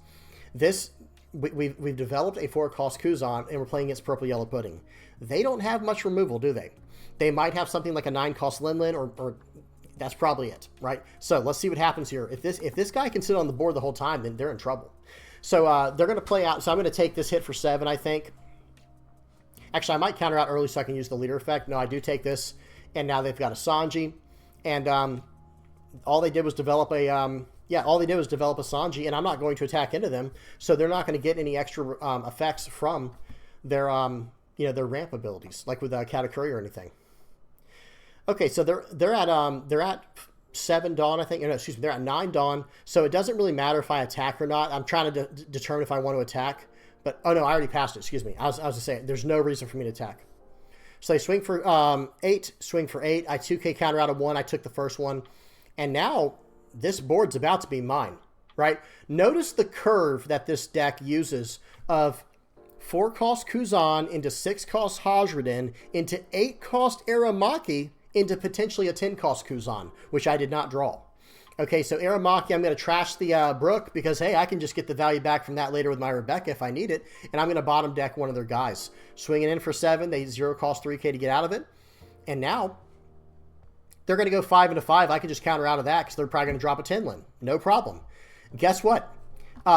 We've developed a 4-cost Kuzan, and we're playing against Purple Yellow Pudding. They don't have much removal, do they? They might have something like a 9-cost Lin, or that's probably it, right? So let's see what happens here. If this guy can sit on the board the whole time, then they're in trouble. So they're going to play out. So I'm going to take this hit for 7, I think. Actually, I might counter out early so I can use the leader effect. No, I do take this, and now they've got a Sanji, and all they did was develop a Sanji, and I'm not going to attack into them, so they're not going to get any extra effects from their their ramp abilities, like with Katakuri or anything. Okay, so they're at 7 Dawn, I think. No, excuse me, they're at 9 Dawn. So it doesn't really matter if I attack or not. I'm trying to determine if I want to attack. But, oh no, I already passed it. Excuse me. I was just saying, there's no reason for me to attack. So they swing for 8, swing for 8. I 2K counter out of 1. I took the first one. And now this board's about to be mine, right? Notice the curve that this deck uses of 4-cost Kuzan into 6-cost Hajradin into 8-cost Aramaki into potentially a 10-cost Kuzan, which I did not draw. Okay, so Aramaki, I'm going to trash the Brook because, hey, I can just get the value back from that later with my Rebecca if I need it, and I'm going to bottom deck one of their guys. Swinging in for 7, they 0-cost 3K to get out of it, and now they're going to go 5 into 5. I can just counter out of that because they're probably going to drop a 10 Lin. No problem. Guess what?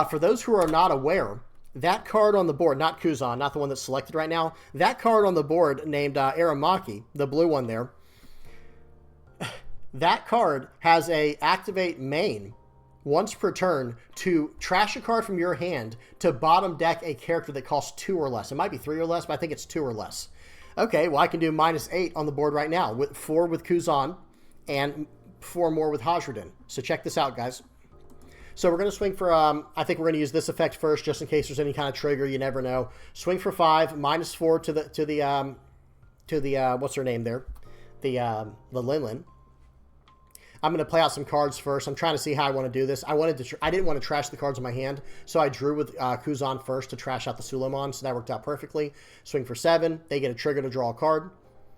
For those who are not aware, that card on the board, not Kuzan, not the one that's selected right now, that card on the board named Aramaki, the blue one there, that card has a activate main once per turn to trash a card from your hand to bottom deck a character that costs 2 or less. It might be 3 or less, but I think it's 2 or less. Okay, well, I can do -8 on the board right now with 4 with Kuzan and 4 more with Hajradin. So check this out, guys. So we're going to swing for, I think we're going to use this effect first just in case there's any kind of trigger. You never know. Swing for 5, -4 to the what's her name there? The Lin. I'm going to play out some cards first. I'm trying to see how I want to do this. I didn't want to trash the cards in my hand, so I drew with Kuzan first to trash out the Suleiman, so that worked out perfectly. Swing for 7. They get a trigger to draw a card.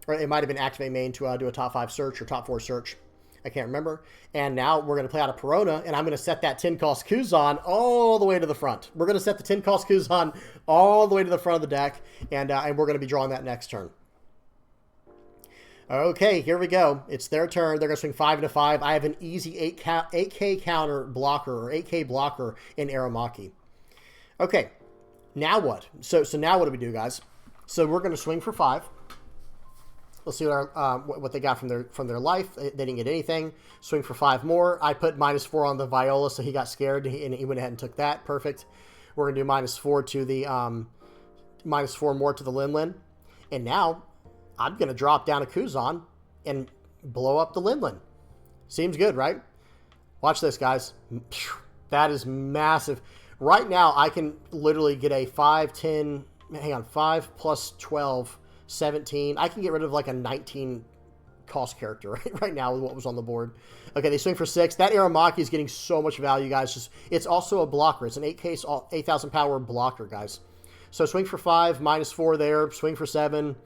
Or it might have been activate main to do a top 5 search or top 4 search. I can't remember. And now we're going to play out a Perona, and I'm going to set that 10 cost Kuzan all the way to the front. We're going to set the 10 cost Kuzan all the way to the front of the deck, and we're going to be drawing that next turn. Okay, here we go. It's their turn. They're going to swing 5 into 5. I have an easy 8K counter blocker, or 8K blocker in Aramaki. Okay, now what? So now what do we do, guys? So we're going to swing for 5. Let's see what they got from their life. They didn't get anything. Swing for 5 more. I put -4 on the Viola, so he got scared, and he went ahead and took that. Perfect. We're going to do -4 to the -4 more to the Linlin. And now I'm going to drop down a Kuzan and blow up the Linlin. Seems good, right? Watch this, guys. That is massive. Right now, I can literally get a 5, 10, hang on, 5 plus 12, 17. I can get rid of like a 19 cost character right now with what was on the board. Okay, they swing for 6. That Aramaki is getting so much value, guys. It's also a blocker. It's an 8,000 power blocker, guys. So swing for 5, -4 there. Swing for 7.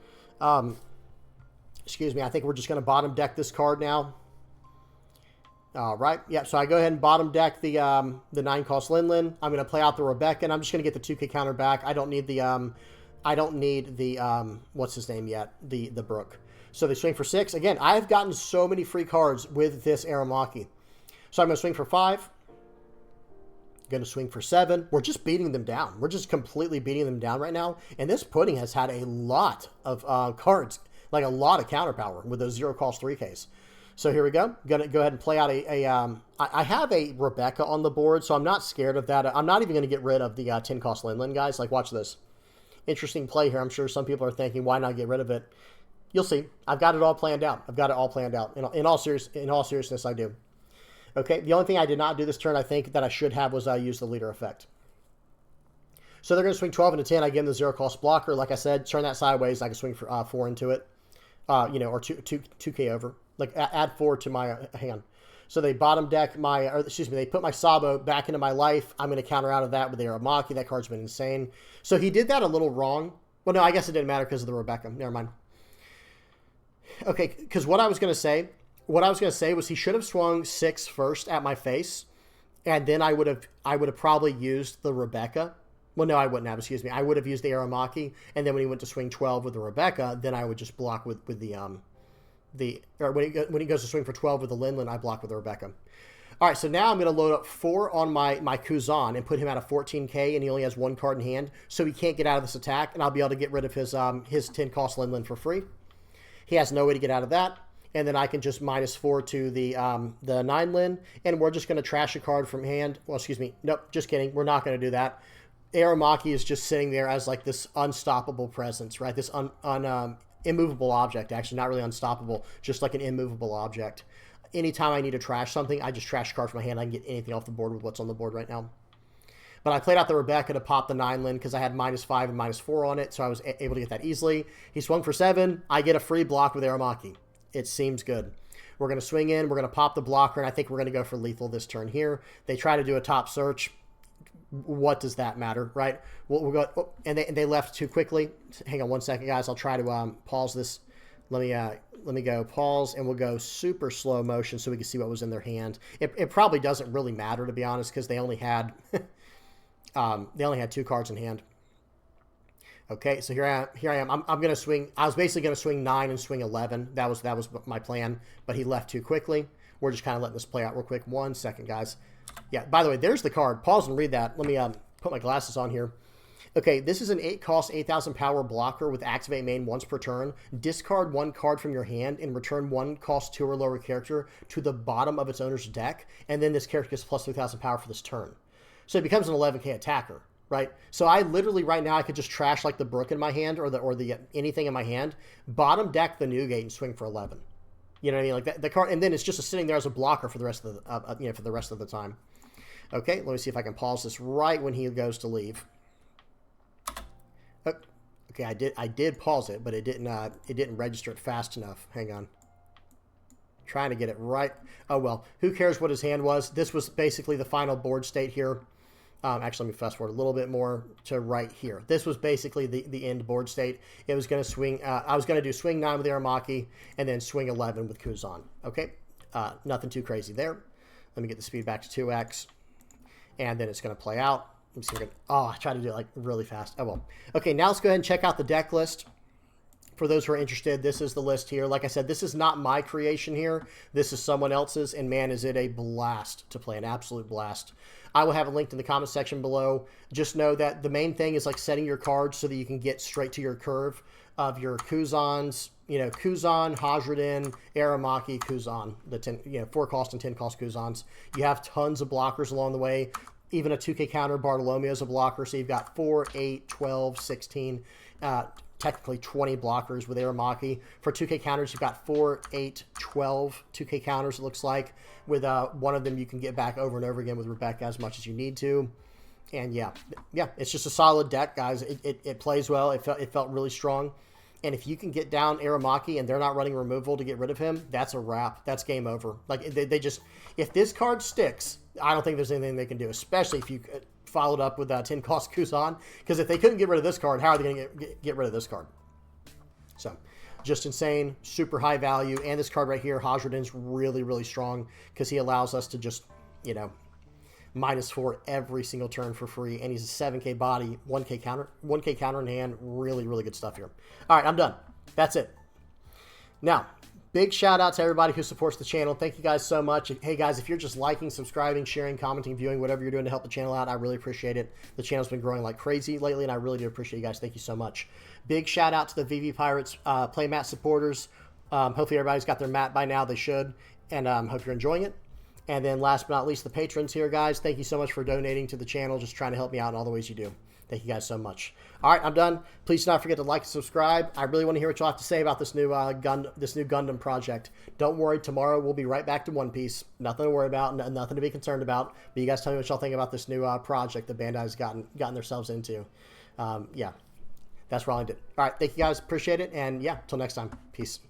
Excuse me, I think we're just going to bottom deck this card now. All right, yeah, so I go ahead and bottom deck the 9 cost Linlin. I'm going to play out the Rebecca, and I'm just going to get the 2K counter back. I don't need the what's his name yet, the Brook. So they swing for 6. Again, I've gotten so many free cards with this Aramaki. So I'm going to swing for 5. Going to swing for 7. We're just beating them down. We're just completely beating them down right now. And this pudding has had a lot of cards, like a lot of counter power with those 0 cost 3Ks. So here we go. Going to go ahead and play out I have a Rebecca on the board, so I'm not scared of that. I'm not even going to get rid of the 10 cost Linlin, guys. Like, watch this. Interesting play here. I'm sure some people are thinking, why not get rid of it? You'll see. I've got it all planned out. I've got it all planned out. In all seriousness, I do. Okay, the only thing I did not do this turn, I think, that I should have was use the leader effect. So they're going to swing 12 into 10. I give them the 0 cost blocker. Like I said, turn that sideways. I can swing for 4 into it, or 2K over. Like, add 4 to my, hang on. So they bottom deck they put my Sabo back into my life. I'm going to counter out of that with the Aramaki. That card's been insane. So he did that a little wrong. Well, no, I guess it didn't matter because of the Rebecca. Never mind. Okay, because what I was going to say was he should have swung 6 first at my face, and then I would have probably used the Rebecca. Well, no, I wouldn't have. Excuse me. I would have used the Aramaki, and then when he went to swing 12 with the Rebecca, then I would just block with when he goes to swing for 12 with the Linlin, I block with the Rebecca. All right, so now I'm going to load up 4 on my Kuzan and put him at a 14K, and he only has 1 card in hand, so he can't get out of this attack, and I'll be able to get rid of his 10 cost Linlin for free. He has no way to get out of that, and then I can just -4 to the 9 Lin, and we're just going to trash a card from hand. Well, excuse me. Nope, just kidding. We're not going to do that. Aramaki is just sitting there as like this unstoppable presence, right? This immovable object, actually, not really unstoppable, just like an immovable object. Anytime I need to trash something, I just trash a card from my hand. I can get anything off the board with what's on the board right now. But I played out the Rebecca to pop the 9 Lin because I had -5 and -4 on it, so I was able to get that easily. He swung for 7. I get a free block with Aramaki. It seems good. We're going to swing in. We're going to pop the blocker, and I think we're going to go for lethal this turn here. They try to do a top search. What does that matter, right? We'll go, oh, and they left too quickly. Hang on one second, guys. I'll try to pause this. Let me go pause, and we'll go super slow motion so we can see what was in their hand. It probably doesn't really matter, to be honest, because they only had 2 cards in hand. Okay, so here I am. I'm going to swing. I was basically going to swing 9 and swing 11. That was my plan, but he left too quickly. We're just kind of letting this play out real quick. 1 second, guys. Yeah, by the way, there's the card. Pause and read that. Let me put my glasses on here. Okay, this is an 8 cost, 8,000 power blocker with activate main once per turn. Discard 1 card from your hand and return 1 cost 2 or lower character to the bottom of its owner's deck, and then this character gets plus 3,000 power for this turn. So it becomes an 11K attacker, right? So I literally right now I could just trash like the Brook in my hand or the anything in my hand, bottom deck the Newgate and swing for 11. You know what I mean? Like that, the card, and then it's just sitting there as a blocker for the rest of the for the rest of the time. Okay, let me see if I can pause this right when he goes to leave. Okay, I did pause it, but it didn't register it fast enough. Hang on. Trying to get it right. Oh well, who cares what his hand was? This was basically the final board state here. Actually, let me fast forward a little bit more to right here. This was basically the end board state. It was going to swing. I was going to do swing 9 with Aramaki and then swing 11 with Kuzan. Okay, Nothing too crazy there. Let me get the speed back to 2x. And then it's going to play out. I'm just going to, I tried to do it like really fast. Oh, well. Okay, now let's go ahead and check out the deck list. For those who are interested, this is the list here. Like I said, this is not my creation here. This is someone else's, and man, is it a blast to play, an absolute blast. I will have it linked in the comment section below. Just know that the main thing is like setting your cards so that you can get straight to your curve of your Kuzans, you know, Kuzan, Hajradin, Aramaki, Kuzan, the 10, 4 cost and 10 cost Kuzans. You have tons of blockers along the way. Even a 2K counter, Bartolomeo is a blocker, so you've got 4, 8, 12, 16, technically 20 blockers with Aramaki. For 2K counters, you've got 4, 8, 12 2K counters, it looks like. With one of them, you can get back over and over again with Rebecca as much as you need to. And yeah, it's just a solid deck, guys. It plays well. It felt really strong. And if you can get down Aramaki and they're not running removal to get rid of him, that's a wrap. That's game over. Like, they just, if this card sticks, I don't think there's anything they can do, especially if you followed up with 10 cost Kuzan. Because if they couldn't get rid of this card, how are they going to get rid of this card? So, just insane, super high value. And this card right here, Hajradin's really, really strong because he allows us to just, -4 every single turn for free. And he's a 7K body, 1K counter in hand. Really, really good stuff here. All right, I'm done. That's it. Now, big shout out to everybody who supports the channel. Thank you guys so much. Hey guys, if you're just liking, subscribing, sharing, commenting, viewing, whatever you're doing to help the channel out, I really appreciate it. The channel's been growing like crazy lately, and I really do appreciate you guys. Thank you so much. Big shout out to the VV Pirates playmat supporters. Hopefully everybody's got their mat by now. They should. And hope you're enjoying it. And then last but not least, the patrons here, guys. Thank you so much for donating to the channel, just trying to help me out in all the ways you do. Thank you guys so much. All right, I'm done. Please do not forget to like and subscribe. I really want to hear what you have to say about this new Gundam project. Don't worry, tomorrow we'll be right back to One Piece. Nothing to worry about, nothing to be concerned about. But you guys tell me what y'all think about this new project that Bandai's gotten themselves into. Yeah, that's what I did. All right, thank you guys. Appreciate it. And yeah, till next time. Peace.